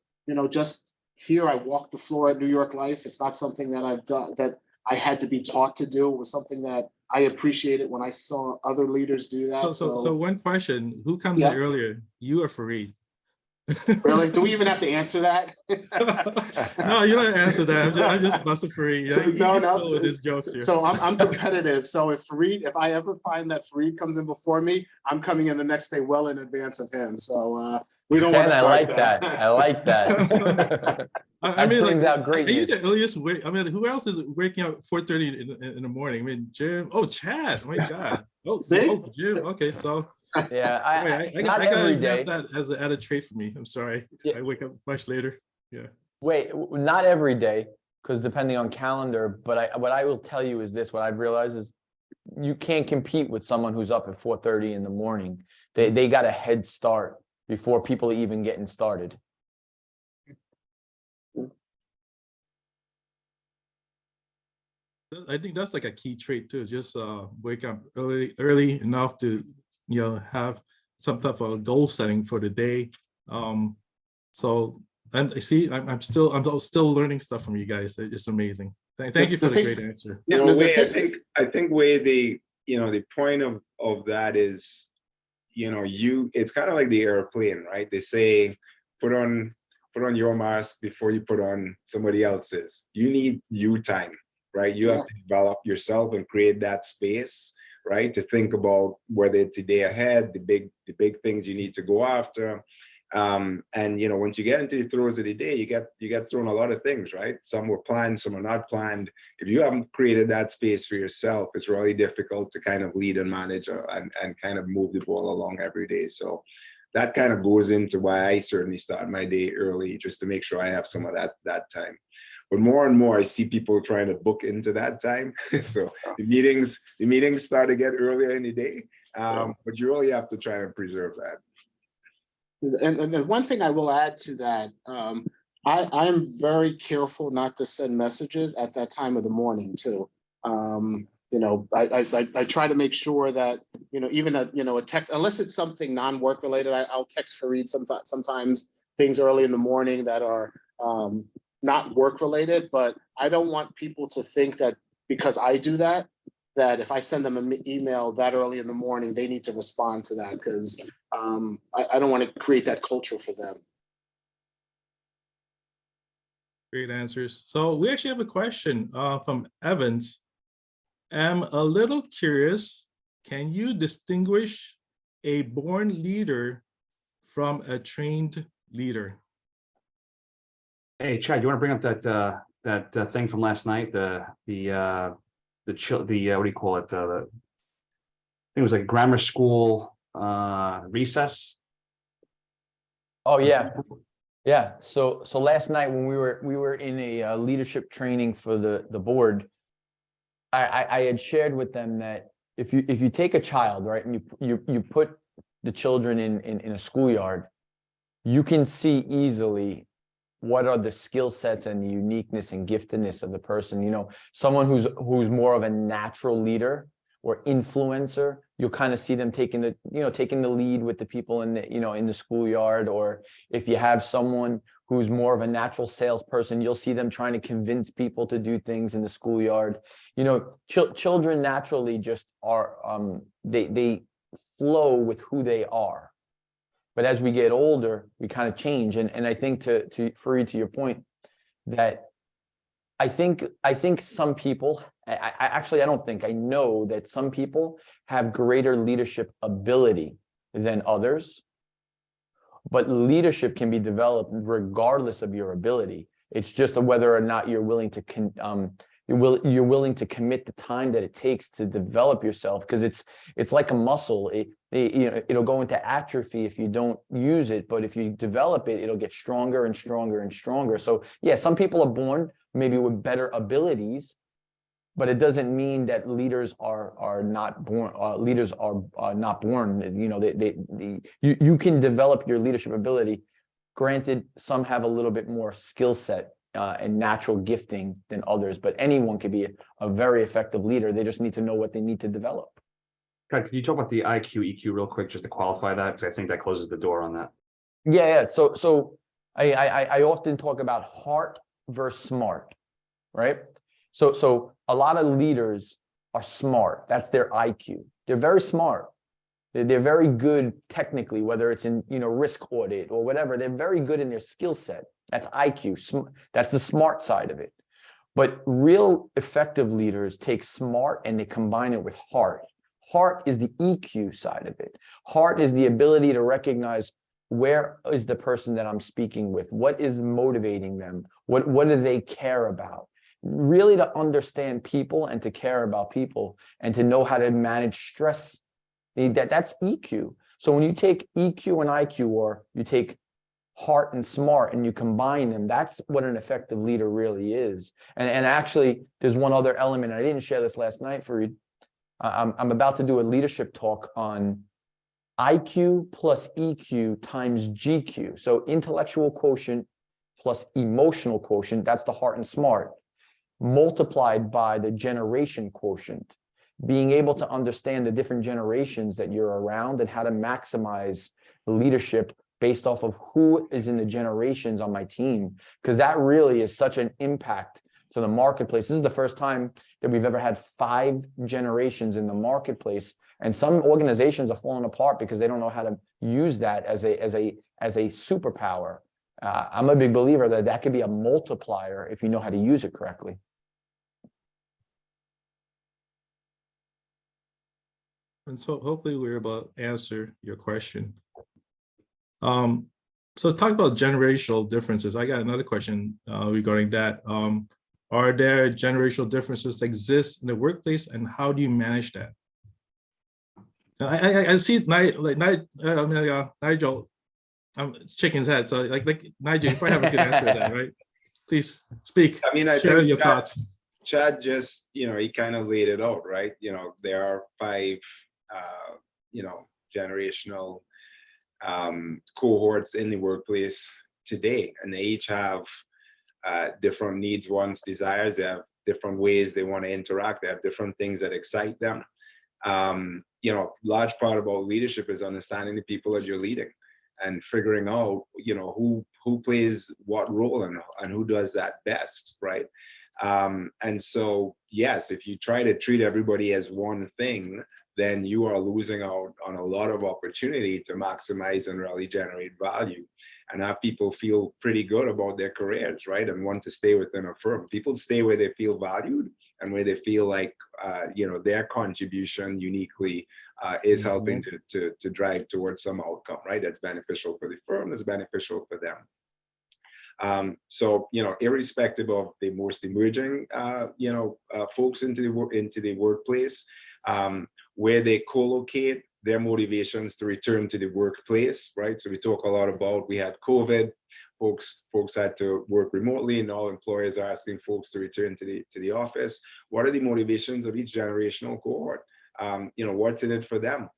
just here, I walk the floor at New York Life. It's not something that I've done, that I had to be taught to do. It was something that I appreciated when I saw other leaders do that. So one question, who comes in earlier, you or Farid? Really? Do we even have to answer that? No, you don't answer that. I'm just busting Farid. So I'm competitive. So if I ever find that Farid comes in before me, I'm coming in the next day well in advance of him. So we don't want to start I like that. I mean, brings out great are you the earliest? Who else is waking up 4:30 in the morning? I mean, Jim. Oh, Chad. Oh my God. Oh, Jim. Okay, so. Yeah, I not gotta every day. have that as an added trait for me. I'm sorry. Yeah. I wake up much later. Yeah. Wait, not every day, because depending on calendar. But what I will tell you is this: what I've realized is you can't compete with someone who's up at 4:30 in the morning. They got a head start before people are even getting started. I think that's like a key trait too. Just wake up early enough to have some type of goal setting for the day. So and I see I'm still learning stuff from you guys. It's amazing. Thank you for the great answer. Yeah, I think Wei, the point of that is, it's kind of like the airplane, right? They say put on put on your mask before you put on somebody else's. You need you time, right? You have to develop yourself and create that space, right? To think about whether it's a day ahead, the big things you need to go after. And you know, once you get into the throes of the day, you get thrown a lot of things, right? Some were planned, some are not planned. If you haven't created that space for yourself, it's really difficult to kind of lead and manage and kind of move the ball along every day. So that kind of goes into why I certainly start my day early, just to make sure I have some of that time. But more and more, I see people trying to book into that time. So the meetings start to get earlier in the day, but you really have to try and preserve that. And one thing I will add to that, I'm very careful not to send messages at that time of the morning too. You know, I try to make sure that, you know, even a text, unless it's something non-work related, I'll text Farid sometimes things early in the morning that are not work related, but I don't want people to think that because I do that, that if I send them an email that early in the morning, they need to respond to that, because I don't want to create that culture for them. Great answers. So we actually have a question from Evans. I'm a little curious, can you distinguish a born leader from a trained leader? Hey, Chad, you want to bring up that thing from last night? The what do you call it? I think it was like grammar school recess. Oh yeah, yeah. So last night when we were in a leadership training for the board, I had shared with them that if you take a child, right, and you put the children in a schoolyard, you can see easily what are the skill sets and the uniqueness and giftedness of the person. You know, someone who's more of a natural leader or influencer, you'll kind of see them taking the lead with the people in the schoolyard. Or if you have someone who's more of a natural salesperson, you'll see them trying to convince people to do things in the schoolyard. You know, children naturally just are, they flow with who they are. But as we get older, we kind of change. And I think to Farid, to your point, that I think some people, I know that some people have greater leadership ability than others, but leadership can be developed regardless of your ability. It's just whether or not you're willing to you're willing to commit the time that it takes to develop yourself, because it's like a muscle. It'll go into atrophy if you don't use it, but if you develop it, it'll get stronger and stronger and stronger. So yeah, some people are born maybe with better abilities, but it doesn't mean that leaders are not born. Leaders are not born. You know, you can develop your leadership ability. Granted, some have a little bit more skill set and natural gifting than others, but anyone could be a very effective leader. They just need to know what they need to develop. Can you talk about the IQ, EQ real quick, just to qualify that? Because I think that closes the door on that. Yeah. So I often talk about heart versus smart, right? So a lot of leaders are smart. That's their IQ. They're very smart. They're very good technically, whether it's in, risk audit or whatever. They're very good in their skill set. That's IQ. That's the smart side of it. But real effective leaders take smart and they combine it with heart. Heart is the EQ side of it. Heart is the ability to recognize where is the person that I'm speaking with? What is motivating them? What do they care about? Really to understand people and to care about people and to know how to manage stress. That's EQ. So when you take EQ and IQ, or you take heart and smart and you combine them, that's what an effective leader really is. And actually, there's one other element. I didn't share this last night, Farid. I'm about to do a leadership talk on IQ plus EQ times GQ. So intellectual quotient plus emotional quotient, that's the heart and smart, multiplied by the generation quotient. Being able to understand the different generations that you're around and how to maximize leadership based off of who is in the generations on my team, because that really is such an impact to the marketplace. This is the first time that we've ever had 5 generations in the marketplace, and some organizations are falling apart because they don't know how to use that as a superpower, I'm a big believer that that could be a multiplier if you know how to use it correctly. And so hopefully we were able to answer your question. So talk about generational differences. I got another question regarding that. Are there generational differences that exist in the workplace, and how do you manage that? I see Nigel, it's chicken's head. So like Nigel, you probably have a good answer to that, right? Please speak. I mean, I Share think your thoughts. Chad just, he kind of laid it out, right? There are 5, generational cohorts in the workplace today, and they each have different needs, wants, desires. They have different ways they want to interact. They have different things that excite them. Large part about leadership is understanding the people that you're leading and figuring out, who plays what role and who does that best, right? And so, yes, if you try to treat everybody as one thing, then you are losing out on a lot of opportunity to maximize and really generate value and have people feel pretty good about their careers, right? And want to stay within a firm. People stay where they feel valued and where they feel like, their contribution uniquely is helping to drive towards some outcome, right? That's beneficial for the firm, that's beneficial for them. So, irrespective of the most emerging, folks into the workplace, where they co-locate their motivations to return to the workplace, right? So we talk a lot about, we had COVID, folks had to work remotely, and now employers are asking folks to return to the office. What are the motivations of each generational cohort? What's in it for them?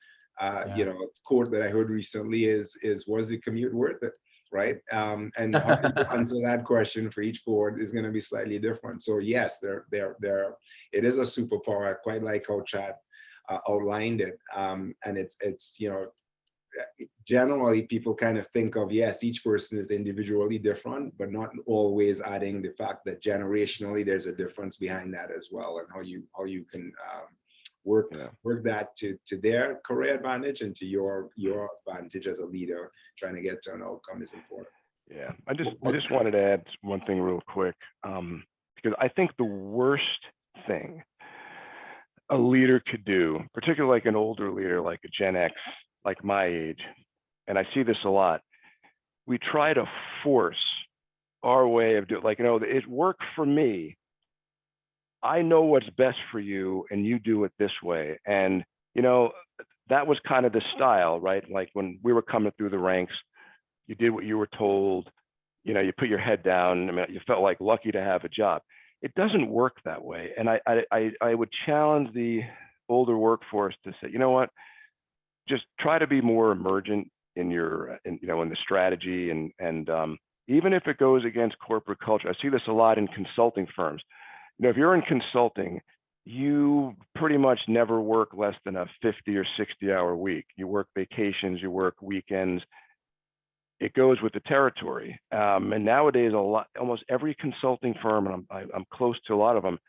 A quote that I heard recently is was the commute worth it? Right? And how you answer that question for each cohort is going to be slightly different. So yes, it is a superpower. I quite like how Chad outlined it. And it's generally people kind of think of, yes, each person is individually different, but not always adding the fact that generationally there's a difference behind that as well, and how you can work that to their career advantage and to your advantage as a leader trying to get to an outcome is important. Yeah, I just wanted to add one thing real quick, because I think the worst thing a leader could do, particularly like an older leader, like a Gen X, like my age, and I see this a lot, we try to force our way of doing, it worked for me. I know what's best for you, and you do it this way. And, that was kind of the style, right? Like when we were coming through the ranks, you did what you were told, you put your head down. I mean, you felt like lucky to have a job. It doesn't work that way. And I would challenge the older workforce to say, you know what, just try to be more emergent in in the strategy. And even if it goes against corporate culture, I see this a lot in consulting firms. If you're in consulting, you pretty much never work less than a 50 or 60-hour week. You work vacations, you work weekends. It goes with the territory. And nowadays, almost every consulting firm, and I'm close to a lot of them,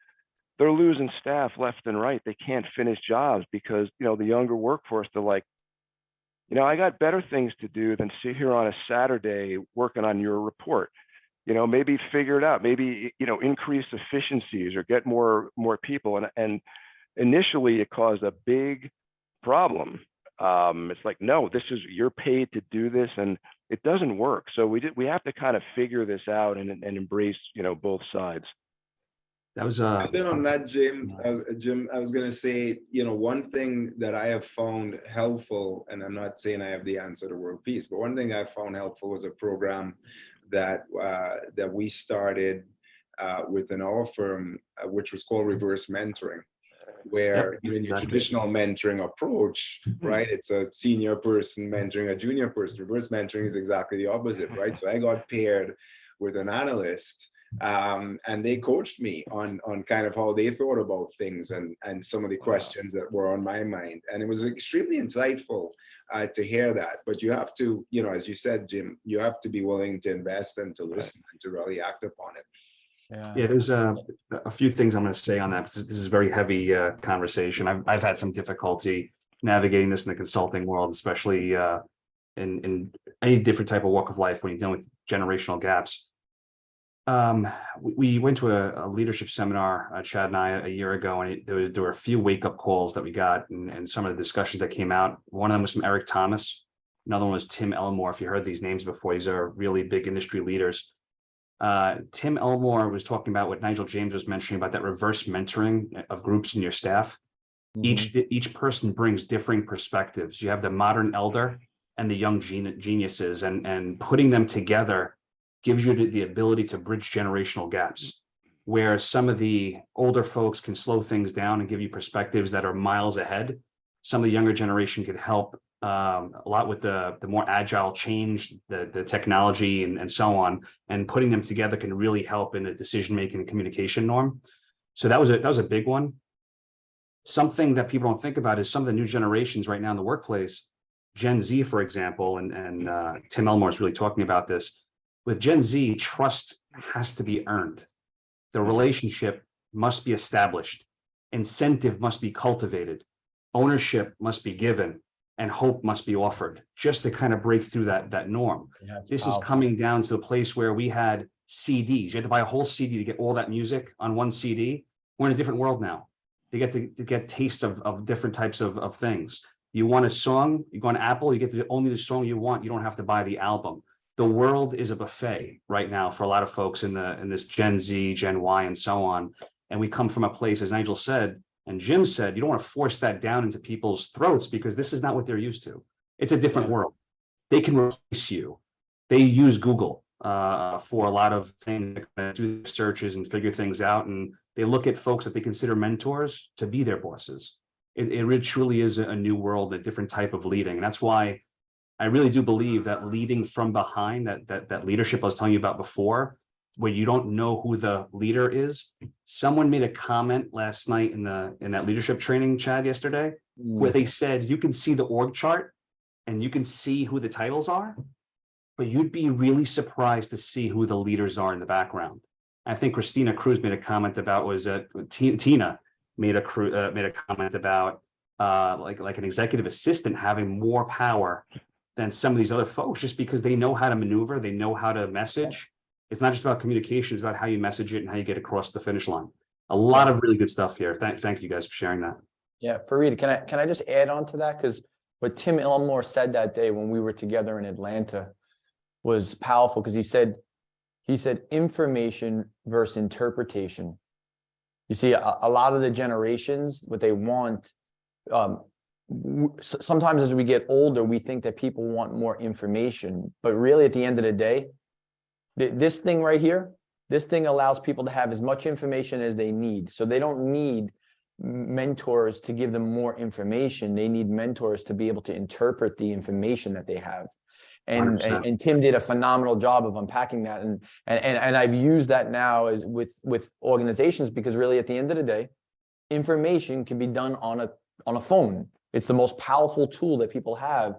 they're losing staff left and right. They can't finish jobs because, the younger workforce, they're like, I got better things to do than sit here on a Saturday working on your report. Maybe figure it out, maybe, increase efficiencies or get more people. And initially it caused a big problem. It's like, no, you're paid to do this, and it doesn't work. So we have to kind of figure this out and embrace, both sides. That was And then on that, Jim, I was going to say, one thing that I have found helpful, and I'm not saying I have the answer to world peace, but one thing I found helpful was a program that we started within our firm, which was called reverse mentoring, where in the traditional mentoring approach, right, it's a senior person mentoring a junior person. Reverse mentoring is exactly the opposite, right? So I got paired with an analyst, and they coached me on kind of how they thought about things and some of the questions that were on my mind. And it was extremely insightful to hear that. But you have to, as you said, Jim, you have to be willing to invest and to listen and to really act upon it. Yeah, there's a few things I'm going to say on that. This is a very heavy conversation. I've had some difficulty navigating this in the consulting world, especially in any different type of walk of life when you're dealing with generational gaps. We went to a leadership seminar, Chad and I, a year ago, and there were a few wake-up calls that we got, and some of the discussions that came out. One of them was from Eric Thomas. Another one was Tim Elmore. If you heard these names before, these are really big industry leaders. Tim Elmore was talking about what Nigel James was mentioning about that reverse mentoring of groups in your staff. Each person brings differing perspectives. You have the modern elder and the young geniuses, and putting them together gives you the ability to bridge generational gaps, where some of the older folks can slow things down and give you perspectives that are miles ahead. Some of the younger generation could help a lot with the more agile change, the technology and so on, and putting them together can really help in the decision-making and communication norm. So that was a big one. Something that people don't think about is some of the new generations right now in the workplace, Gen Z, for example, and Tim Elmore is really talking about this. With Gen Z, trust has to be earned. The relationship must be established. Incentive must be cultivated. Ownership must be given, and hope must be offered, just to kind of break through that norm. Yeah, this is coming down to the place where we had CDs. You had to buy a whole CD to get all that music on one CD. We're in a different world now. They get to get taste of different types of things. You want a song, you go on Apple, you get only the song you want. You don't have to buy the album. The world is a buffet right now for a lot of folks in this Gen Z, Gen Y, and so on. And we come from a place, as Nigel said, and Jim said, you don't want to force that down into people's throats because this is not what they're used to. It's a different world. They can replace you. They use Google for a lot of things, do searches and figure things out. And they look at folks that they consider mentors to be their bosses. It really truly is a new world, a different type of leading. And that's why I really do believe that leading from behind, that leadership I was telling you about before, where you don't know who the leader is. Someone made a comment last night in that leadership training, Chad, yesterday, where they said you can see the org chart and you can see who the titles are, but you'd be really surprised to see who the leaders are in the background. I think Christina Cruz made a comment about Tina made a comment about like an executive assistant having more power than some of these other folks, just because they know how to maneuver, they know how to message. It's not just about communication, it's about how you message it and how you get across the finish line. A lot of really good stuff here. Thank you guys for sharing that. Yeah, Farid, can I just add on to that? Because what Tim Elmore said that day when we were together in Atlanta was powerful, because he said information versus interpretation. You see, a lot of the generations, what they want, sometimes as we get older, we think that people want more information, but really at the end of the day, this thing right here, this thing allows people to have as much information as they need. So they don't need mentors to give them more information. They need mentors to be able to interpret the information that they have. And Tim did a phenomenal job of unpacking that. And I've used that now as with organizations, because really at the end of the day, information can be done on a phone. It's the most powerful tool that people have.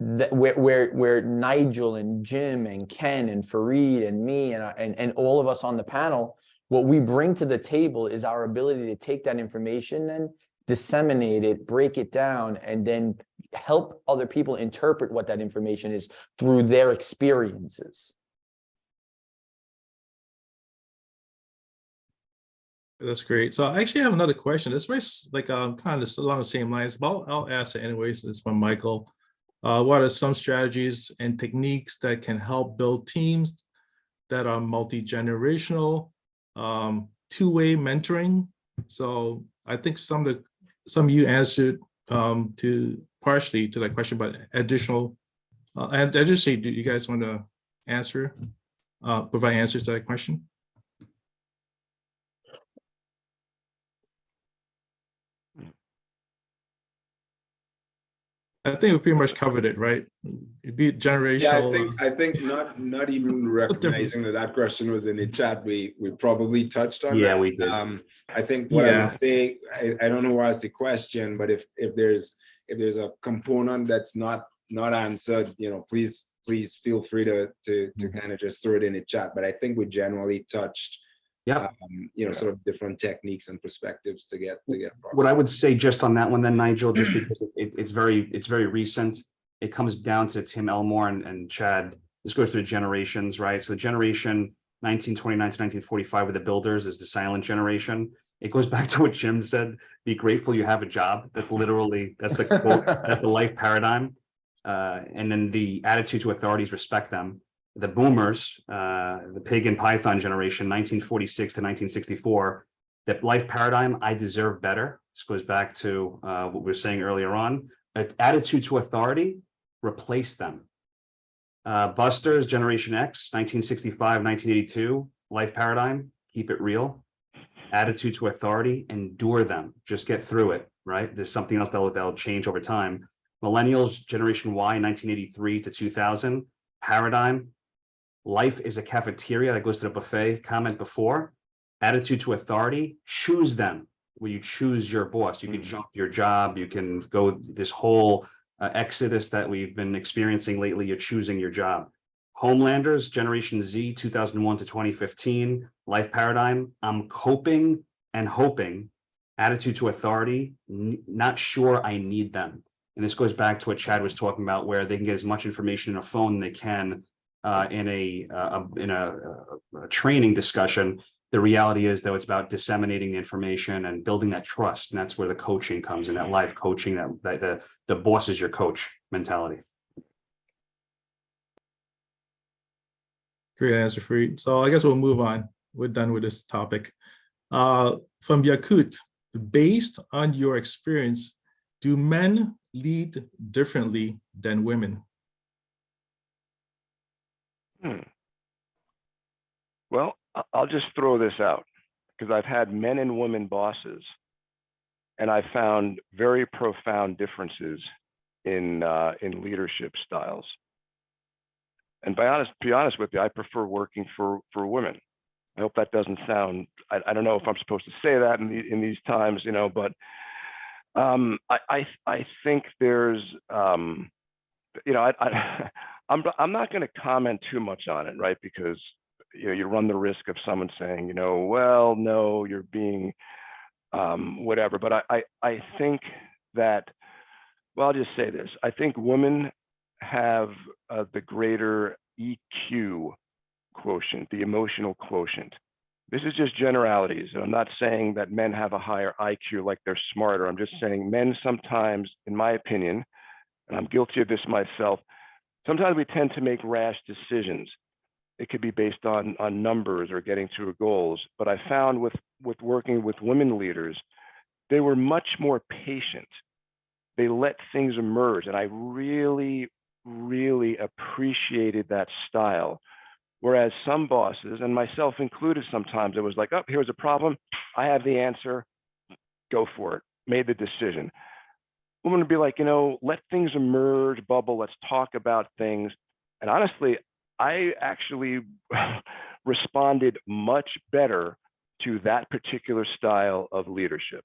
Where Nigel and Jim and Ken and Farid and me and all of us on the panel, what we bring to the table is our ability to take that information, then disseminate it, break it down, and then help other people interpret what that information is through their experiences. That's great. So I actually have another question. It's very kind of along the same lines, but I'll ask it anyways. It's from Michael. What are some strategies and techniques that can help build teams that are multi-generational, two-way mentoring? So I think some of you answered partially to that question, but additionally, do you guys want to provide answers to that question? I think we pretty much covered it, right? It'd be generational. Yeah, I think not even recognizing that question was in the chat, we probably touched on that. We did. I think what I would say, I don't know why it's the question, but if there's a component that's not answered, please feel free to kind of just throw it in the chat. But I think we generally touched sort of different techniques and perspectives to get what I would say just on that one then, Nigel, just because it's very recent, it comes down to Tim Elmore and Chad. This goes through the generations, right? So the generation 1929 to 1945 with the builders is the silent generation. It goes back to what Jim said, be grateful you have a job. That's literally, that's the quote, that's the life paradigm. And then the attitude to authorities, respect them. The boomers, the pig and python generation, 1946 to 1964, that life paradigm, I deserve better. This goes back to what we were saying earlier on. Attitude to authority, replace them. Busters, Generation X, 1965, 1982, life paradigm, keep it real. Attitude to authority, endure them, just get through it, right? There's something else that'll change over time. Millennials, Generation Y, 1983 to 2000, paradigm, life is a cafeteria that goes to the buffet, comment before. Attitude to authority, choose them. When you choose your boss, you can jump your job, you can go this whole exodus that we've been experiencing lately, you're choosing your job. Homelanders, Generation Z, 2001 to 2015, life paradigm, I'm coping and hoping. Attitude to authority, not sure I need them. And this goes back to what Chad was talking about, where they can get as much information in a phone they can in a training discussion. The reality is, though, it's about disseminating the information and building that trust. And that's where the coaching comes in, that live coaching, that the boss is your coach mentality. Great answer, Farid. So I guess we'll move on. We're done with this topic. From Yakut, based on your experience, do men lead differently than women? Well, I'll just throw this out because I've had men and women bosses, and I found very profound differences in leadership styles. And be honest with you, I prefer working for women. I hope that doesn't sound, I don't know if I'm supposed to say that in these times, you know, but I think there's, you know, I'm not going to comment too much on it, right? Because, you know, you run the risk of someone saying, you know, well, no, you're being whatever. But I think that, well, I'll just say this. I think women have the greater EQ quotient, the emotional quotient. This is just generalities. I'm not saying that men have a higher IQ, like they're smarter. I'm just saying men sometimes, in my opinion, and I'm guilty of this myself, sometimes we tend to make rash decisions. It could be based on numbers or getting to goals. But I found with working with women leaders, they were much more patient. They let things emerge. And I really, really appreciated that style. Whereas some bosses, and myself included sometimes, it was like, oh, here's a problem. I have the answer. Go for it. Made the decision. Women would be like, you know, let things emerge, bubble. Let's talk about things. And honestly, I actually responded much better to that particular style of leadership.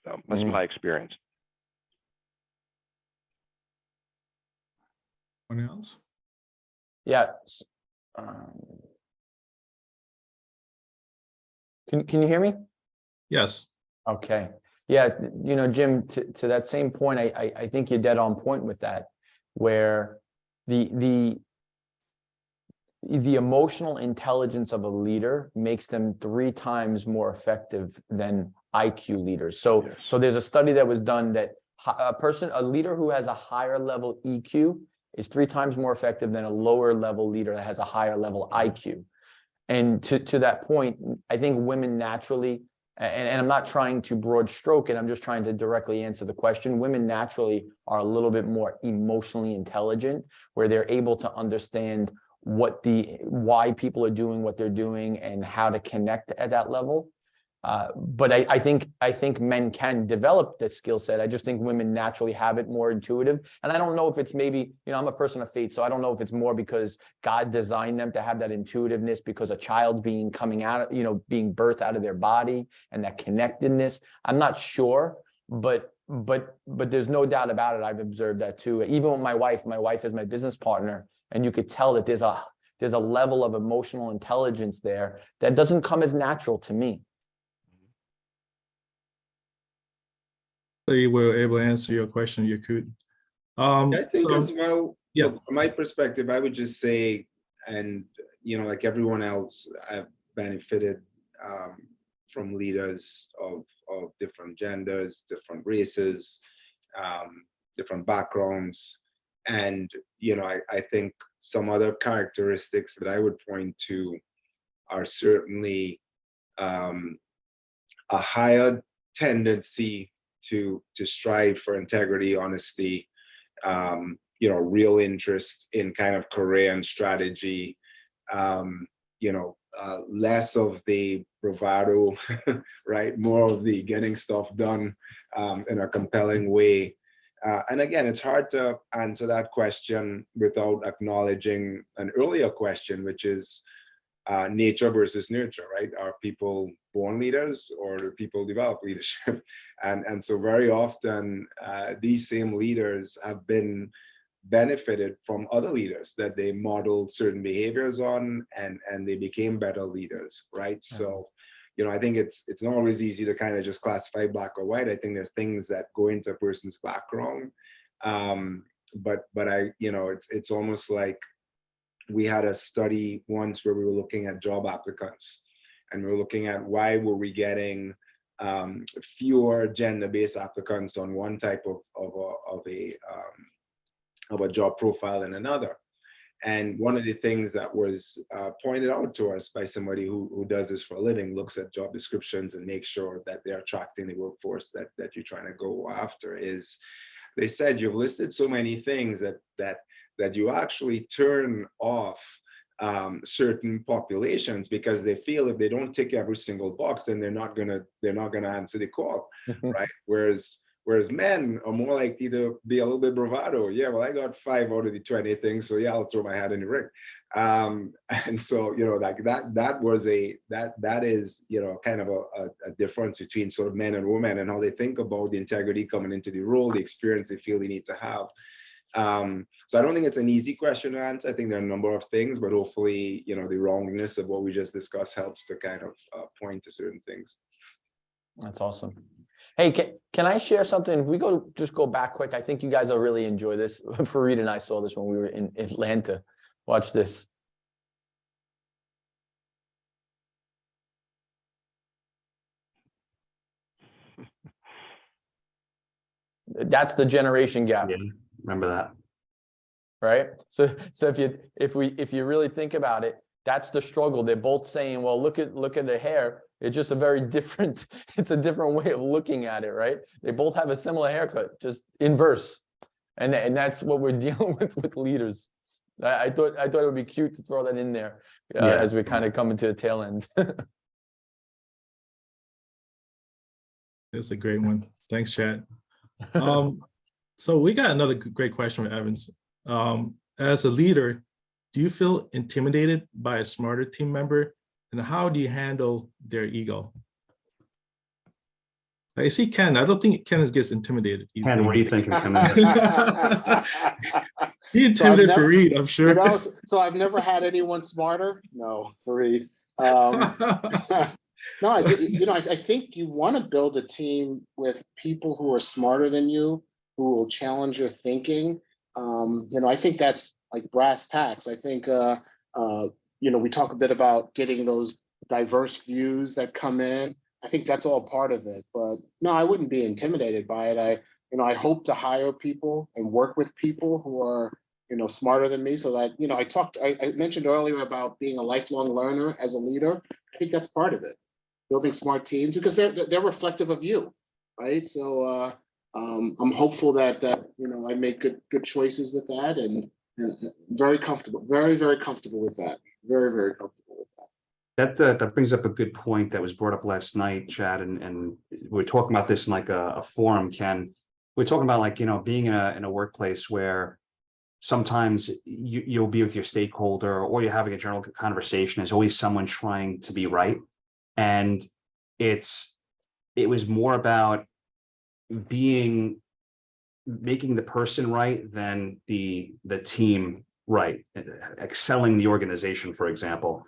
So that's my experience. Anyone else? Yeah. Can you hear me? Yes. Okay. Yeah, you know, Jim, to that same point, I think you're dead on point with that, where the emotional intelligence of a leader makes them 3 times more effective than IQ leaders. So, Yes. So there's a study that was done that a leader who has a higher level EQ is 3 times more effective than a lower level leader that has a higher level IQ. And to that point, I think women naturally, and I'm not trying to broad stroke it, I'm just trying to directly answer the question. Women naturally are a little bit more emotionally intelligent, where they're able to understand why people are doing what they're doing and how to connect at that level. But I think men can develop this skill set. I just think women naturally have it more intuitive. And I don't know if it's maybe, you know, I'm a person of faith, so I don't know if it's more because God designed them to have that intuitiveness because a child's being birthed out of their body and that connectedness. I'm not sure, but there's no doubt about it. I've observed that too. Even with my wife is my business partner, and you could tell that there's a level of emotional intelligence there that doesn't come as natural to me. So you were able to answer your question, Yakut. I think So as well, yeah. look, from my perspective, I would just say, and like everyone else, I've benefited from leaders of different genders, different races, different backgrounds. And, I think some other characteristics that I would point to are certainly a higher tendency to strive for integrity, honesty, real interest in kind of career and strategy, less of the bravado, right? More of the getting stuff done in a compelling way. And again, it's hard to answer that question without acknowledging an earlier question, which is nature versus nurture, right? Are people born leaders or do people develop leadership? And so very often these same leaders have been benefited from other leaders that they modeled certain behaviors on, and they became better leaders, right? So, I think it's not always easy to kind of just classify black or white. I think there's things that go into a person's background, but it's almost like we had a study once where we were looking at job applicants, and we were looking at why were we getting fewer gender-based applicants on one type of a job profile than another. And one of the things that was pointed out to us by somebody who does this for a living, looks at job descriptions and makes sure that they're attracting the workforce that you're trying to go after, is they said you've listed so many things that you actually turn off certain populations because they feel if they don't tick every single box, then they're not gonna answer the call, right? Whereas men are more likely to be a little bit bravado. Yeah, well, I got 5 out of the 20 things, so yeah, I'll throw my hat in the ring. And so, like that is, kind of a difference between sort of men and women and how they think about the integrity coming into the role, the experience they feel they need to have. So I don't think it's an easy question to answer. I think there are a number of things, but hopefully, the wrongness of what we just discussed helps to kind of point to certain things. That's awesome. Hey, can I share something? If we just go back quick, I think you guys will really enjoy this. Farid and I saw this when we were in Atlanta. Watch this. That's the generation gap. Yeah, remember that. Right. So if you really think about it, that's the struggle. They're both saying, well, look at the hair. It's just a very different, it's a different way of looking at it, right? They both have a similar haircut, just inverse. And that's what we're dealing with leaders. I thought it would be cute to throw that in there as we kind of come into the tail end. That's a great one. Thanks, Chad. So we got another great question from Evans. As a leader, do you feel intimidated by a smarter team member, and how do you handle their ego? I see Ken. I don't think Ken gets intimidated easily. Ken, what do you think? He intimidated Farid, I'm sure. So I've never had anyone smarter. No, Farid. No, I think you want to build a team with people who are smarter than you, who will challenge your thinking. I think that's like brass tacks. I think, we talk a bit about getting those diverse views that come in. I think that's all part of it. But no, I wouldn't be intimidated by it. I hope to hire people and work with people who are, smarter than me, so that, I mentioned earlier about being a lifelong learner as a leader. I think that's part of it. Building smart teams, because they're reflective of you, right? So I'm hopeful that I make good choices with that, and very comfortable, very, very comfortable with that. Very, very comfortable with that. That brings up a good point that was brought up last night, Chad, and we're talking about this in like a forum, Ken. We're talking about like, being in a workplace where sometimes you'll be with your stakeholder, or you're having a general conversation. There's always someone trying to be right. And it was more about making the person right than the team right, excelling the organization, for example.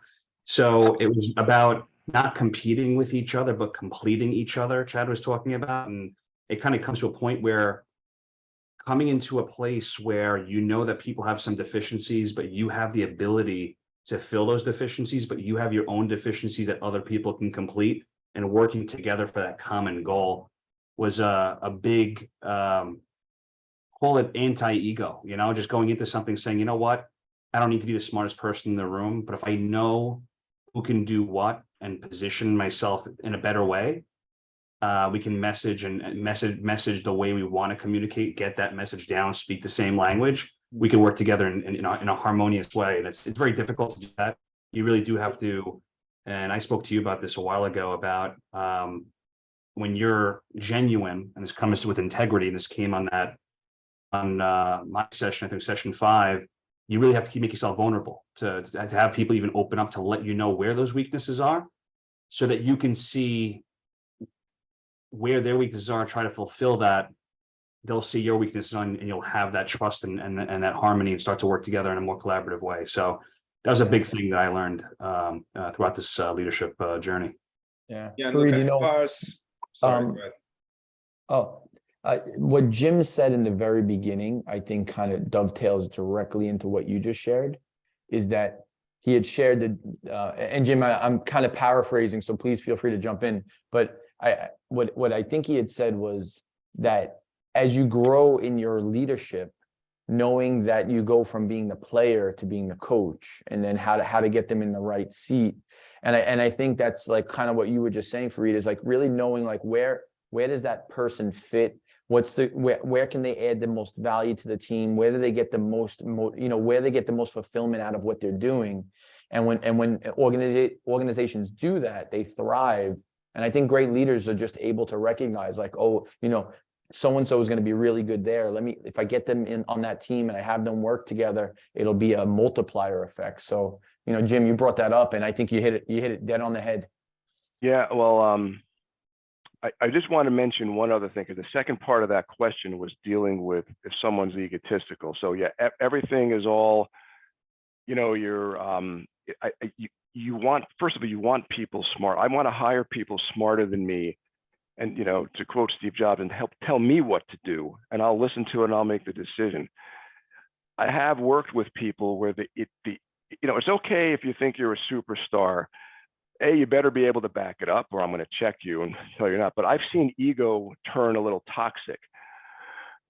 So it was about not competing with each other, but completing each other, Chad was talking about. And it kind of comes to a point where coming into a place where you know that people have some deficiencies, but you have the ability to fill those deficiencies, but you have your own deficiency that other people can complete, and working together for that common goal was a big, call it anti-ego, just going into something saying, you know what, I don't need to be the smartest person in the room, but if I know who can do what and position myself in a better way, we can message the way we want to communicate, get that message down, speak the same language. We can work together in a harmonious way. And it's very difficult to do that. You really do have to, and I spoke to you about this a while ago about when you're genuine, and this comes with integrity, and this came on my session, I think session 5, you really have to make yourself vulnerable to have people even open up to let you know where those weaknesses are, so that you can see where their weaknesses are, try to fulfill that. They'll see your weaknesses and you'll have that trust and that harmony, and start to work together in a more collaborative way. So that was a big thing that I learned throughout this leadership journey. Yeah. Yeah, Farid, look, as far as, sorry, go ahead. What Jim said in the very beginning, I think kind of dovetails directly into what you just shared, is that he had shared that, and Jim, I'm kind of paraphrasing, so please feel free to jump in. But what I think he had said was that as you grow in your leadership, knowing that you go from being the player to being the coach, and then how to get them in the right seat. And I think that's like kind of what you were just saying, Farid, is like really knowing like where does that person fit? Where can they add the most value to the team? Where do they get the most, where they get the most fulfillment out of what they're doing? And when organizations do that, they thrive. And I think great leaders are just able to recognize like, oh, so-and-so is going to be really good there. If I get them in on that team and I have them work together, it'll be a multiplier effect. So, Jim, you brought that up, and I think you hit it dead on the head. Yeah, well, I just want to mention one other thing, because the second part of that question was dealing with if someone's egotistical. So yeah, everything is all, you want, first of all, you want people smart. I want to hire people smarter than me. And, to quote Steve Jobs, and help tell me what to do, and I'll listen to it and I'll make the decision. I have worked with people where it's okay if you think you're a superstar. You better be able to back it up, or I'm going to check you and tell you not. But I've seen ego turn a little toxic,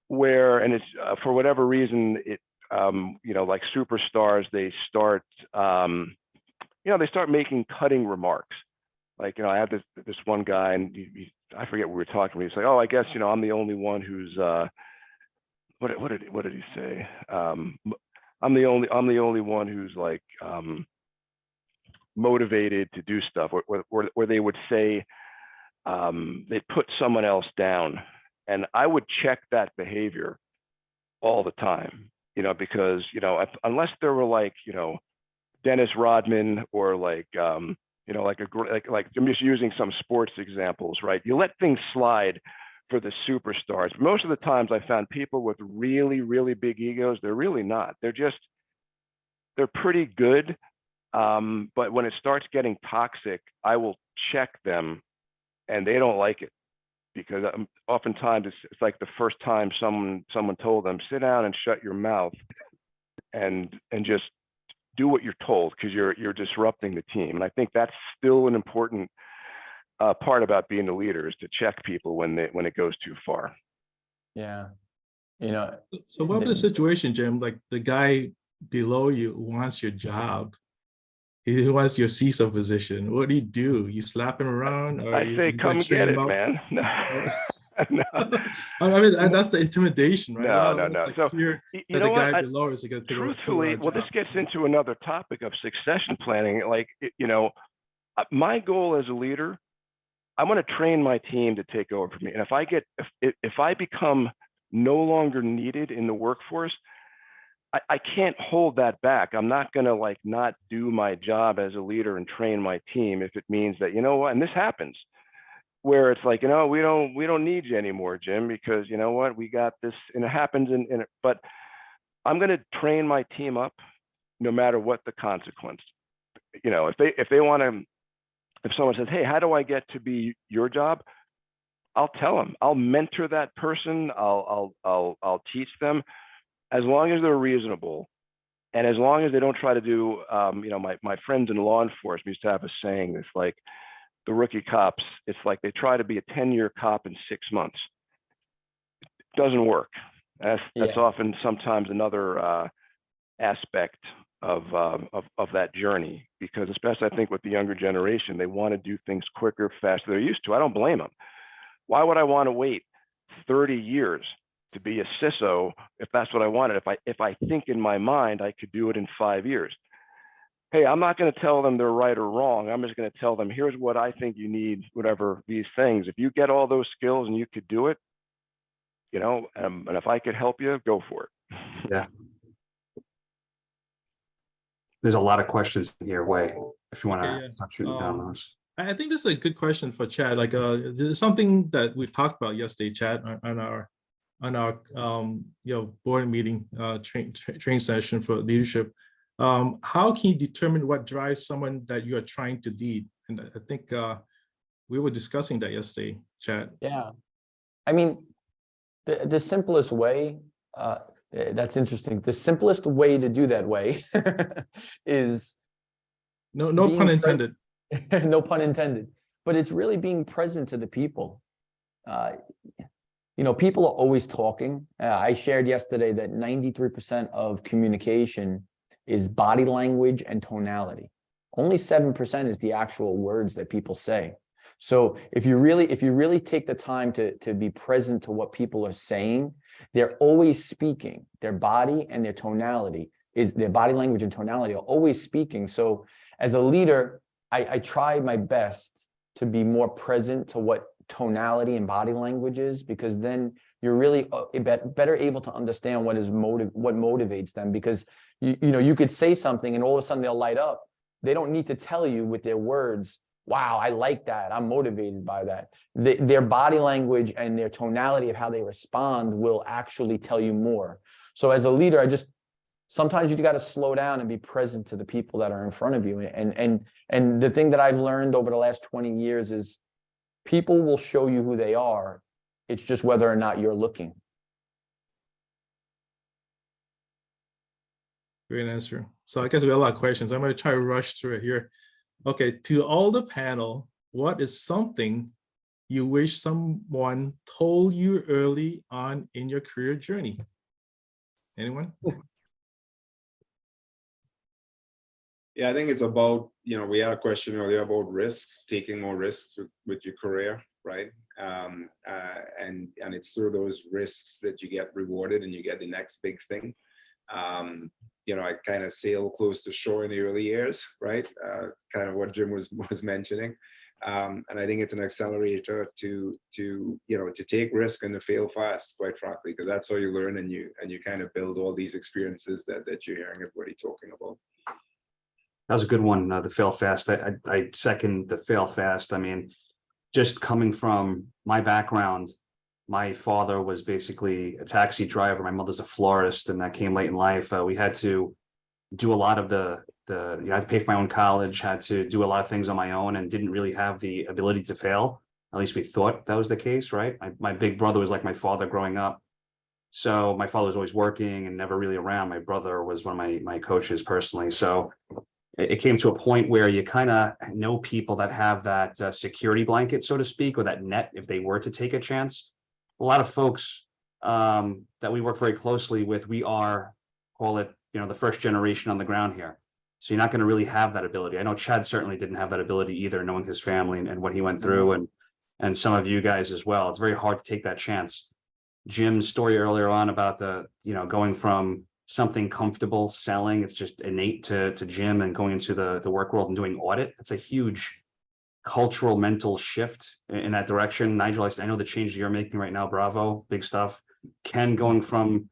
and it's for whatever reason, like superstars, they start, they start making cutting remarks. Like, I had this one guy, and I forget what we were talking about. He's like, oh, I guess, I'm the only one who's, what did he say? I'm the only one who's like, motivated to do stuff, where they would say, they'd put someone else down. And I would check that behavior all the time, because, unless there were like, Dennis Rodman, or like, like I'm just using some sports examples, right? You let things slide for the superstars. Most of the times I found people with really, really big egos, they're really not. They're pretty good. But when it starts getting toxic, I will check them, and they don't like it, because oftentimes it's like the first time someone told them, sit down and shut your mouth and just do what you're told, because you're disrupting the team. And I think that's still an important part about being a leader, is to check people when it goes too far. Yeah. So what was the situation, Jim? Like the guy below you wants your job. He wants your CISO position. What do? You slap him around? Or I say, come get it, man. No. I mean, that's the intimidation, right? No. Like so fear you that know the guy what? below is going to take Truthfully, over. well, this gets into another topic of succession planning. Like, my goal as a leader, I'm going to train my team to take over for me. And if I become no longer needed in the workforce, I can't hold that back. I'm not going to like not do my job as a leader and train my team if it means that, and this happens, where it's like, we don't need you anymore, Jim, because we got this, and it happens but I'm going to train my team up no matter what the consequence. If someone says, hey, how do I get to be your job? I'll tell them. I'll mentor that person. I'll teach them, as long as they're reasonable, and as long as they don't try to do. My friends in law enforcement used to have a saying. It's like the rookie cops. It's like they try to be a 10-year cop in 6 months. It doesn't work. That's often sometimes another aspect of that journey, because especially I think with the younger generation, they want to do things quicker, faster. They're used to. I don't blame them. Why would I want to wait 30 years to be a CISO if that's what I wanted? If I think in my mind I could do it in 5 years. Hey, I'm not going to tell them they're right or wrong. I'm just going to tell them, here's what I think you need, whatever these things. If you get all those skills and you could do it, and if I could help you, go for it. Yeah. There's a lot of questions here, Wei, if you want to start shooting down those. I think this is a good question for Chad. Like, there's something that we talked about yesterday, Chad, on our board meeting training session for leadership. How can you determine what drives someone that you are trying to lead? And I think we were discussing that yesterday, Chad. Yeah, I mean, the simplest way. That's interesting. The simplest way to do that way is no pun intended. No pun intended. But it's really being present to the people. People are always talking. I shared yesterday that 93% of communication is body language and tonality. Only 7% is the actual words that people say. So if you really take the time to be present to what people are saying, they're always speaking. Their body and their tonality their body language and tonality are always speaking. So as a leader, I try my best to be more present to what tonality and body language is, because then you're really better able to understand what motivates them. Because you could say something and all of a sudden they'll light up. They don't need to tell you with their words, wow, I like that, I'm motivated by that. Their body language and their tonality of how they respond will actually tell you more. So as a leader, sometimes you got to slow down and be present to the people that are in front of you. And the thing that I've learned over the last 20 years is people will show you who they are. It's just whether or not you're looking. Great answer. So I guess we have a lot of questions. I'm going to try to rush through it here. Okay, to all the panel, what is something you wish someone told you early on in your career journey? Anyone? Yeah, I think it's about, we had a question earlier about risks, taking more risks with your career, right? And it's through those risks that you get rewarded and you get the next big thing. I kind of sail close to shore in the early years, right? Kind of what Jim was mentioning. And I think it's an accelerator to take risk and to fail fast, quite frankly, because that's how you learn and you kind of build all these experiences that you're hearing everybody talking about. That was a good one, the fail fast. I second the fail fast. I mean, just coming from my background, my father was basically a taxi driver. My mother's a florist, and that came late in life. We had to do a lot of I had to pay for my own college, had to do a lot of things on my own, and didn't really have the ability to fail. At least we thought that was the case, right? My big brother was like my father growing up. So my father was always working and never really around. My brother was one of my coaches personally. So it came to a point where you kind of know people that have that security blanket, so to speak, or that net if they were to take a chance. A lot of folks that we work very closely with, we are, call it, the first generation on the ground here. So you're not going to really have that ability. I know Chad certainly didn't have that ability either, knowing his family and what he went through, and some of you guys as well. It's very hard to take that chance. Jim's story earlier on about going from something comfortable selling, it's just innate to Jim, and going into the work world and doing audit. It's a huge cultural mental shift in that direction. Nigel, I know the changes you're making right now, bravo, big stuff. Ken going from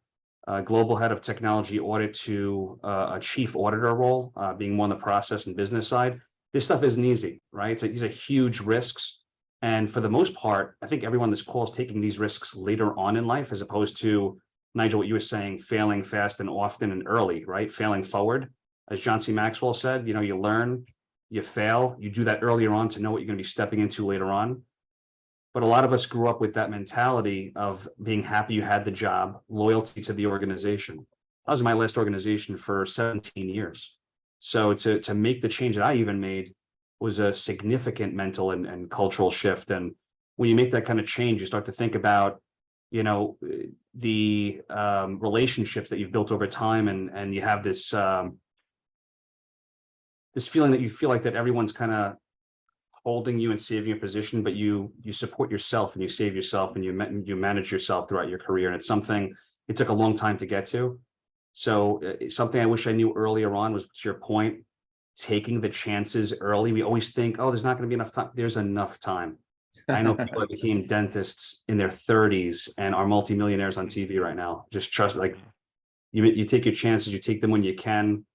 global head of technology audit to a chief auditor role, being more on the process and business side. This stuff isn't easy, right? These are huge risks. And for the most part, I think everyone on this call is taking these risks later on in life, as opposed to, Nigel, what you were saying, failing fast and often and early, right? Failing forward. As John C. Maxwell said, you learn, you fail, you do that earlier on to know what you're going to be stepping into later on. But a lot of us grew up with that mentality of being happy you had the job, loyalty to the organization. That was my last organization for 17 years. So to make the change that I even made was a significant mental and cultural shift. And when you make that kind of change, you start to think about, you know, the relationships that you've built over time, and you have this this feeling that you feel like that everyone's kind of holding you and saving your position, but you support yourself and you save yourself and you manage yourself throughout your career. And it's something it took a long time to get to. So something I wish I knew earlier on was, to your point, taking the chances early. We always think, oh, there's not going to be enough time. There's enough time. I know people that became dentists in their 30s and are multimillionaires on TV right now. Just trust, like, you take your chances, you take them when you can.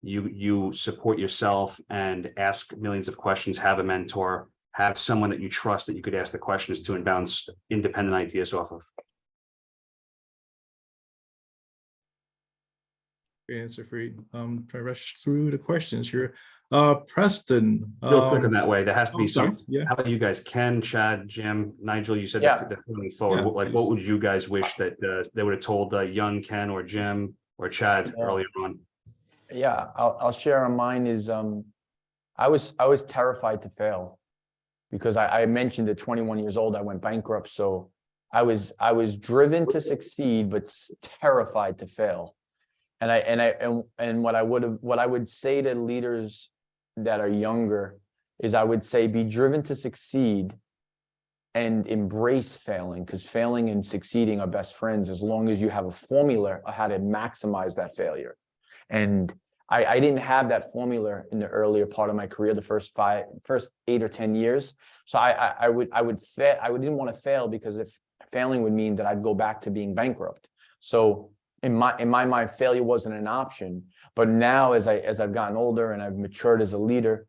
You support yourself and ask millions of questions, have a mentor, have someone that you trust that you could ask the questions to and bounce independent ideas off of. Great answer, Farid. Try to rush through the questions here. Preston. Real quick in that way, there has to be sorry. some. Yeah. How about you guys? Ken, Chad, Jim, Nigel, you said Yeah. that moving forward, Yeah, like, please. what would you guys wish that they would have told young Ken or Jim or Chad earlier on? Yeah, I'll share on mine is I was terrified to fail because I mentioned at 21 years old I went bankrupt. So I was driven to succeed, but terrified to fail. And what I would say to leaders that are younger is I would say be driven to succeed and embrace failing, because failing and succeeding are best friends as long as you have a formula on how to maximize that failure. And I didn't have that formula in the earlier part of my career, the first 8 or 10 years. So I didn't want to fail, because if failing would mean that I'd go back to being bankrupt. So in my mind, failure wasn't an option. But now, as I've gotten older and I've matured as a leader,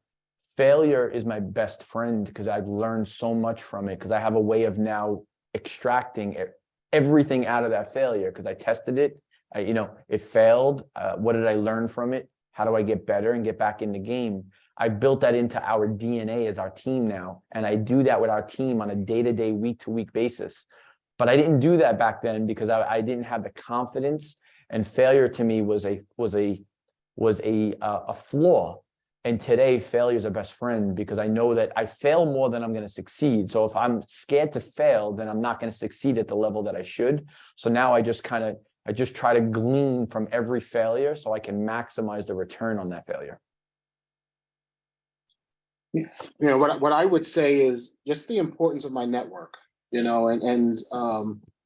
failure is my best friend, because I've learned so much from it, because I have a way of now extracting everything out of that failure, because I tested it. It failed. What did I learn from it? How do I get better and get back in the game? I built that into our DNA as our team now. And I do that with our team on a day-to-day, week-to-week basis. But I didn't do that back then because I didn't have the confidence, and failure to me was a flaw. And today, failure is a best friend, because I know that I fail more than I'm going to succeed. So if I'm scared to fail, then I'm not going to succeed at the level that I should. So now I just try to glean from every failure so I can maximize the return on that failure. What I would say is just the importance of my network, and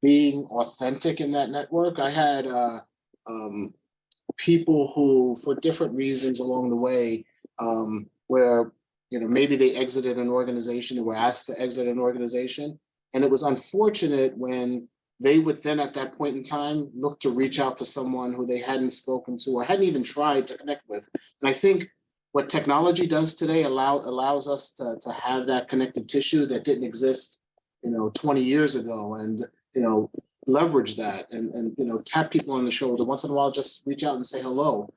being authentic in that network. I had people who, for different reasons along the way, where maybe they exited an organization, they were asked to exit an organization, and it was unfortunate when they would then at that point in time look to reach out to someone who they hadn't spoken to or hadn't even tried to connect with. And I think what technology does today allows us to have that connective tissue that didn't exist 20 years ago, and leverage that and tap people on the shoulder once in a while, just reach out and say hello.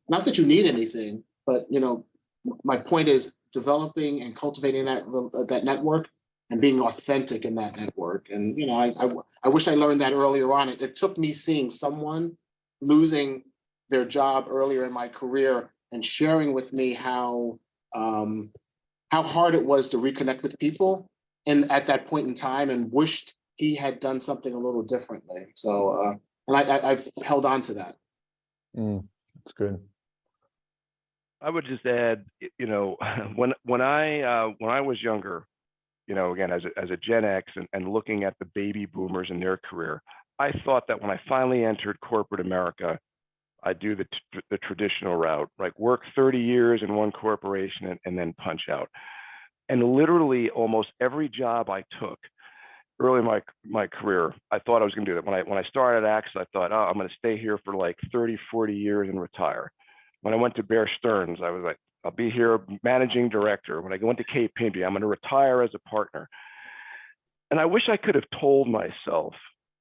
Not that you need anything, but my point is developing and cultivating that network and being authentic in that network. And I wish I learned that earlier on. It took me seeing someone losing their job earlier in my career and sharing with me how hard it was to reconnect with people and at that point in time, and wished he had done something a little differently. So and I've held on to that. That's good. I would just add, when I was younger, again, as a Gen X and looking at the baby boomers and their career, I thought that when I finally entered corporate America, I'd do the traditional route, like work 30 years in one corporation and then punch out. And literally almost every job I took early in my career, I thought I was going to do that. When I started at Axis, I thought, I'm going to stay here for like 30, 40 years and retire. When I went to Bear Stearns, I was like, I'll be here managing director. When I went to KPMG, I'm going to retire as a partner. And I wish I could have told myself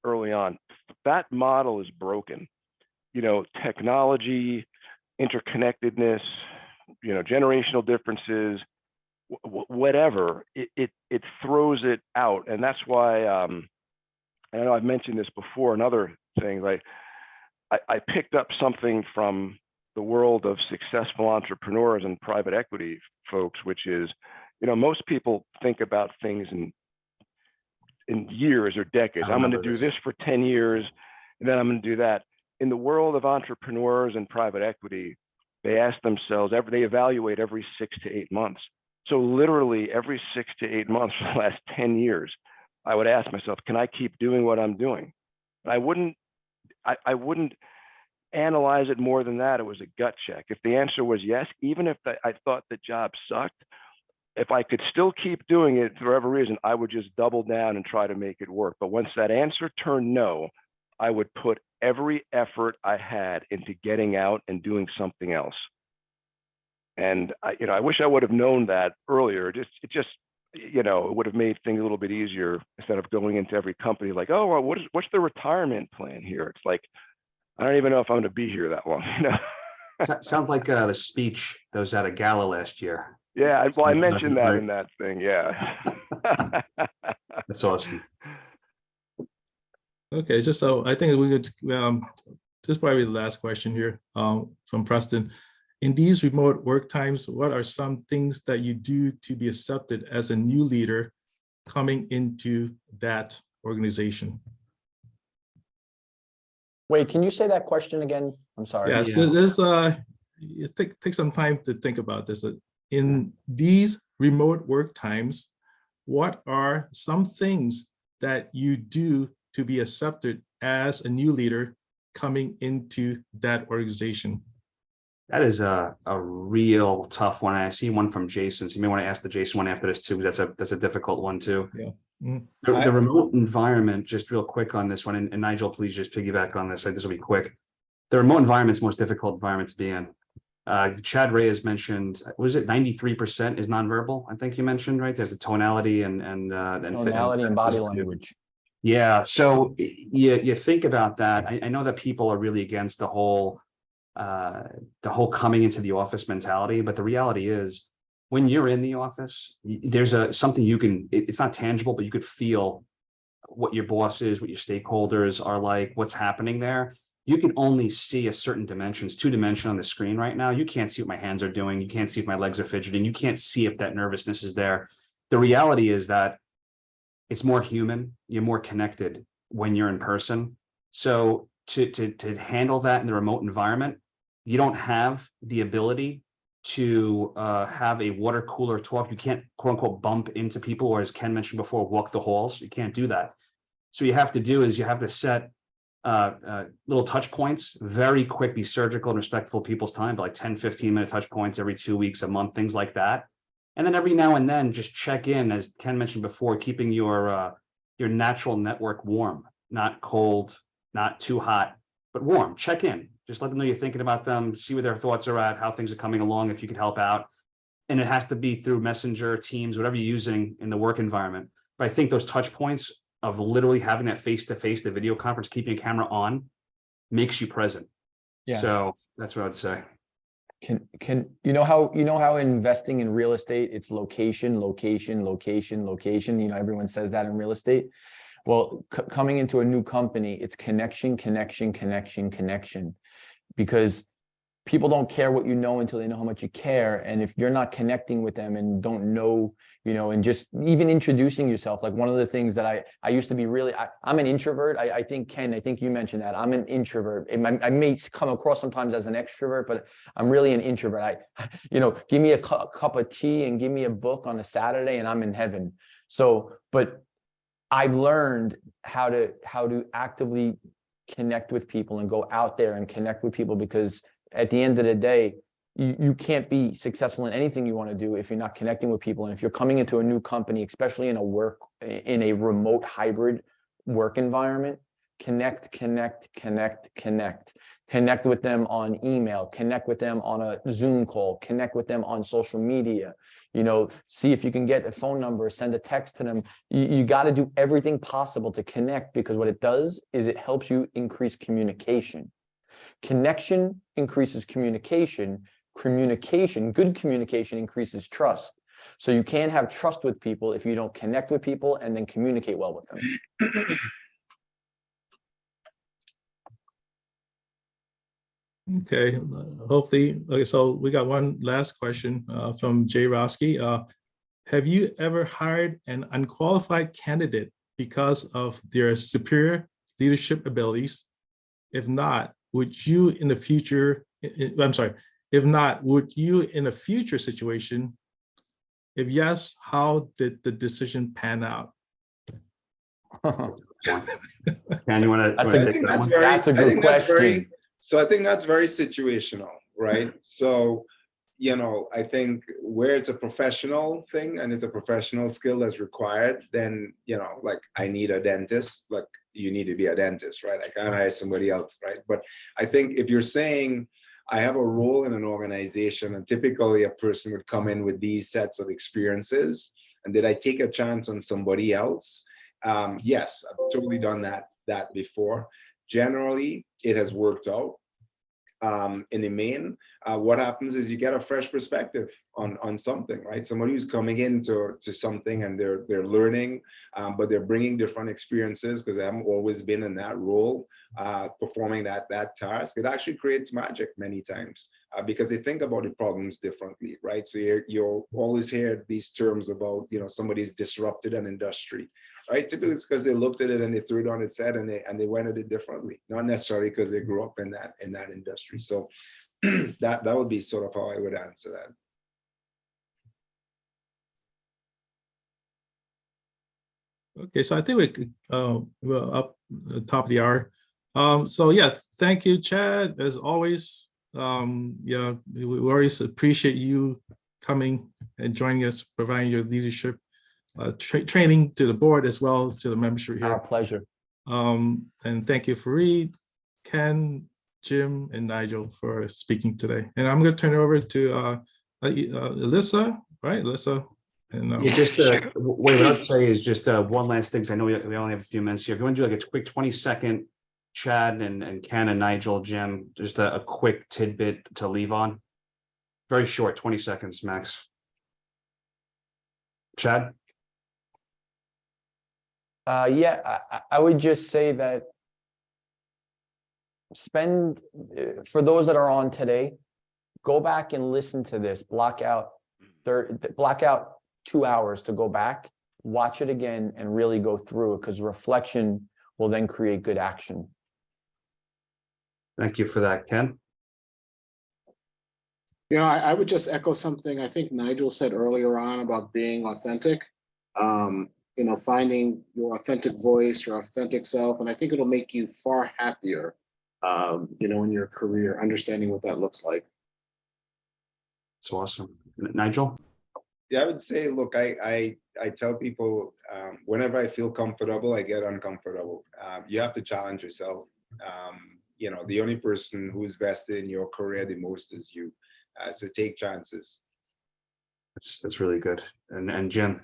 early on, that model is broken. Technology, interconnectedness, generational differences, whatever, it throws it out. And that's why, and I know I've mentioned this before, another thing, like I picked up something from the world of successful entrepreneurs and private equity folks, which is, most people think about things in years or decades. I'm going to do this for 10 years, and then I'm going to do that. In the world of entrepreneurs and private equity, they ask themselves, they evaluate every 6 to 8 months. So literally every 6 to 8 months for the last 10 years, I would ask myself, can I keep doing what I'm doing? And I wouldn't analyze it more than that. It was a gut check. If the answer was yes, even if I thought the job sucked, if I could still keep doing it for whatever reason, I would just double down and try to make it work. But once that answer turned no, I would put every effort I had into getting out and doing something else. And I wish I would have known that earlier. It would have made things a little bit easier instead of going into every company like, oh, well, what's the retirement plan here? It's like, I don't even know if I'm going to be here that long. Sounds like the speech that was at a gala last year. Yeah, well, I mentioned that in that thing. Yeah. That's awesome. Okay, just so I think we could, this is probably the last question here from Preston. In these remote work times, what are some things that you do to be accepted as a new leader coming into that organization? Wait, can you say that question again? I'm sorry. Yeah, so there's take some time to think about this. In these remote work times, what are some things that you do to be accepted as a new leader coming into that organization? That is a real tough one. I see one from Jason. So you may want to ask the Jason one after this too. That's a difficult one too. Yeah. Mm-hmm. The remote environment, just real quick on this one, and Nigel, please just piggyback on this. This will be quick. The remote environment is the most difficult environment to be in. Chad Reyes mentioned, was it 93% is nonverbal? I think you mentioned, right? There's a tonality and tonality and body language. Yeah. So you think about that. I know that people are really against the whole coming into the office mentality, but the reality is when you're in the office, there's something you can, it's not tangible, but you could feel what your boss is, what your stakeholders are like, what's happening there. You can only see a certain dimensions, 2-dimension on the screen right now. You can't see what my hands are doing. You can't see if my legs are fidgeting. You can't see if that nervousness is there. The reality is that it's more human. You're more connected when you're in person. So to handle that in the remote environment, you don't have the ability to have a water cooler talk. You can't, quote unquote, bump into people, or as Ken mentioned before, walk the halls. You can't do that. So you have to do is you have to set little touch points, very quick, be surgical and respectful of people's time, like 10, 15-minute touch points every 2 weeks, a month, things like that. And then every now and then just check in, as Ken mentioned before, keeping your natural network warm, not cold, not too hot, but warm. Check in. Just let them know you're thinking about them, see where their thoughts are at, how things are coming along, if you could help out. And it has to be through Messenger, Teams, whatever you're using in the work environment. But I think those touch points of literally having that face-to-face, the video conference, keeping a camera on, makes you present. Yeah. So that's what I'd say. Can you know how investing in real estate, it's location, location, location, location. Everyone says that in real estate. Well, coming into a new company, it's connection, connection, connection, connection, because people don't care what you know until they know how much you care. And if you're not connecting with them and don't know, and just even introducing yourself, like one of the things that I used to be really, I'm an introvert. I think, Ken, I think you mentioned that I'm an introvert. I may come across sometimes as an extrovert, but I'm really an introvert. Give me a cup of tea and give me a book on a Saturday and I'm in heaven. So, but I've learned how to actively connect with people and go out there and connect with people, because at the end of the day, you can't be successful in anything you want to do if you're not connecting with people. And if you're coming into a new company, especially in a remote hybrid work environment, connect with them on email, connect with them on a Zoom call, connect with them on social media, see if you can get a phone number, send a text to them. You got to do everything possible to connect, because what it does is it helps you increase communication. Connection increases communication. Good communication increases trust. So you can't have trust with people if you don't connect with people and then communicate well with them. Okay, hopefully, okay, so we got one last question from Jay Roski. Have you ever hired an unqualified candidate because of their superior leadership abilities? If not, would you in the future, I'm sorry, if not, would you in a future situation? If yes, how did the decision pan out? Ken, you want That's to a- take that one? That's a I good think that's question. So I think that's very situational, right? So, you know, I think where it's a professional thing and it's a professional skill that's required, then, you know, like I need a dentist, like you need to be a dentist, right? I can't hire somebody else, right? But I think if you're saying I have a role in an organization and typically a person would come in with these sets of experiences, and did I take a chance on somebody else? Yes, I've totally done that before. Generally, it has worked out. In the main, what happens is you get a fresh perspective on something, right? Somebody who's coming into something and they're learning, but they're bringing different experiences because they haven't always been in that role, performing that task. It actually creates magic many times because they think about the problems differently, right? So you'll always hear these terms about, you know, somebody's disrupted an industry, right? Typically it's because they looked at it and they threw it on its head and they went at it differently, not necessarily because they grew up in that industry. So that would be sort of how I would answer that. Okay, so I think we're up the top of the hour. So yeah, thank you, Chad, as always. Yeah, we always appreciate you coming and joining us, providing your leadership training to the board as well as to the membership here. Our pleasure. And thank you, Farid, Ken, Jim, and Nigel for speaking today. And I'm going to turn it over to Alyssa, right? Alyssa. And, Yeah, just what I would say is just one last thing, because I know we only have a few minutes here. If you want to do like a quick 20-second, Chad and Ken and Nigel, Jim, just a quick tidbit to leave on. Very short, 20 seconds max. Chad? Yeah, I would just say that for those that are on today, go back and listen to this, block out 2 hours to go back, watch it again and really go through it, because reflection will then create good action. Thank you for that, Ken. You know, I would just echo something I think Nigel said earlier on about being authentic. You know, finding your authentic voice, your authentic self, and I think it'll make you far happier, you know, in your career, understanding what that looks like. It's awesome. Nigel? Yeah, I would say, look, I tell people whenever I feel comfortable, I get uncomfortable. You have to challenge yourself. You know, the only person who's vested in your career the most is you. So take chances. That's really good. And Jim?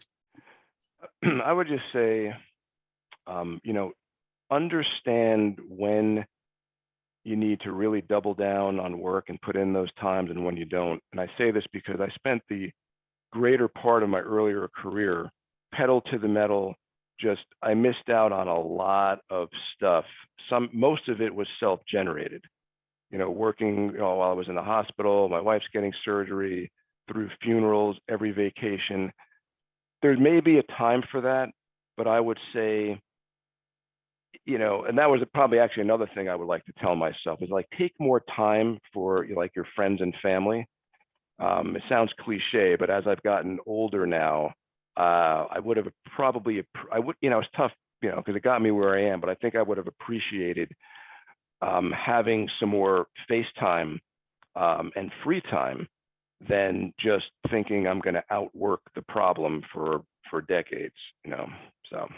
I would just say, you know, understand when you need to really double down on work and put in those times and when you don't. And I say this because I spent the greater part of my earlier career pedal to the metal. Just, I missed out on a lot of stuff. Most of it was self-generated. You know, working while I was in the hospital, my wife's getting surgery, through funerals, every vacation. There may be a time for that, but I would say, you know, and that was probably actually another thing I would like to tell myself is like, take more time for like your friends and family. It sounds cliche, but as I've gotten older now, I would have probably, you know, it's tough, you know, because it got me where I am, but I think I would have appreciated having some more face time and free time than just thinking I'm going to outwork the problem for decades, you know. So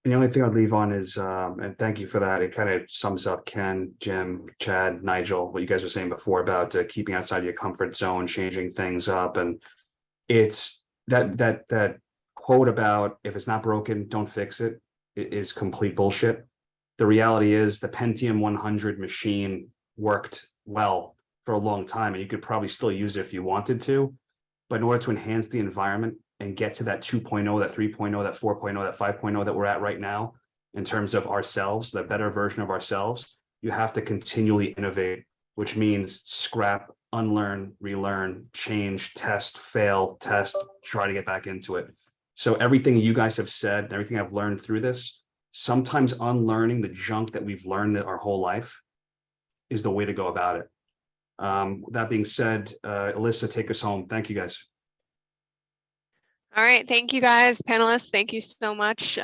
the only thing I'd leave on is, and thank you for that. It kind of sums up Ken, Jim, Chad, Nigel, what you guys were saying before about keeping outside your comfort zone, changing things up. And it's that quote about if it's not broken, don't fix it, it is complete bullshit. The reality is the Pentium 100 machine worked well for a long time, and you could probably still use it if you wanted to. But in order to enhance the environment and get to that 2.0, that 3.0, that 4.0, that 5.0 that we're at right now, in terms of ourselves, the better version of ourselves, you have to continually innovate, which means scrap, unlearn, relearn, change, test, fail, test, try to get back into it. So everything you guys have said, and everything I've learned through this, sometimes unlearning the junk that we've learned our whole life is the way to go about it. That being said, Alyssa, take us home. Thank you, guys. All right, thank you guys, panelists. Thank you so much.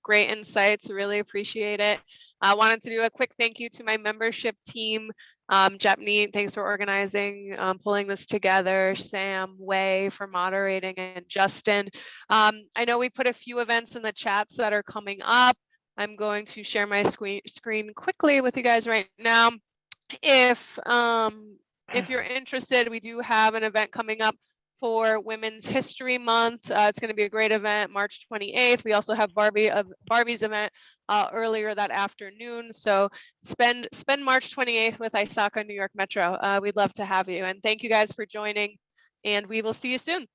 Great insights, really appreciate it. I wanted to do a quick thank you to my membership team. Japneet, thanks for organizing, pulling this together. Sam, Wei for moderating, and Justin. I know we put a few events in the chats that are coming up. I'm going to share my screen quickly with you guys right now. If you're interested, we do have an event coming up for Women's History Month. It's going to be a great event, March 28th. We also have Barbie's event earlier that afternoon. So spend March 28th with ISACA New York Metro. We'd love to have you. And thank you guys for joining, and we will see you soon.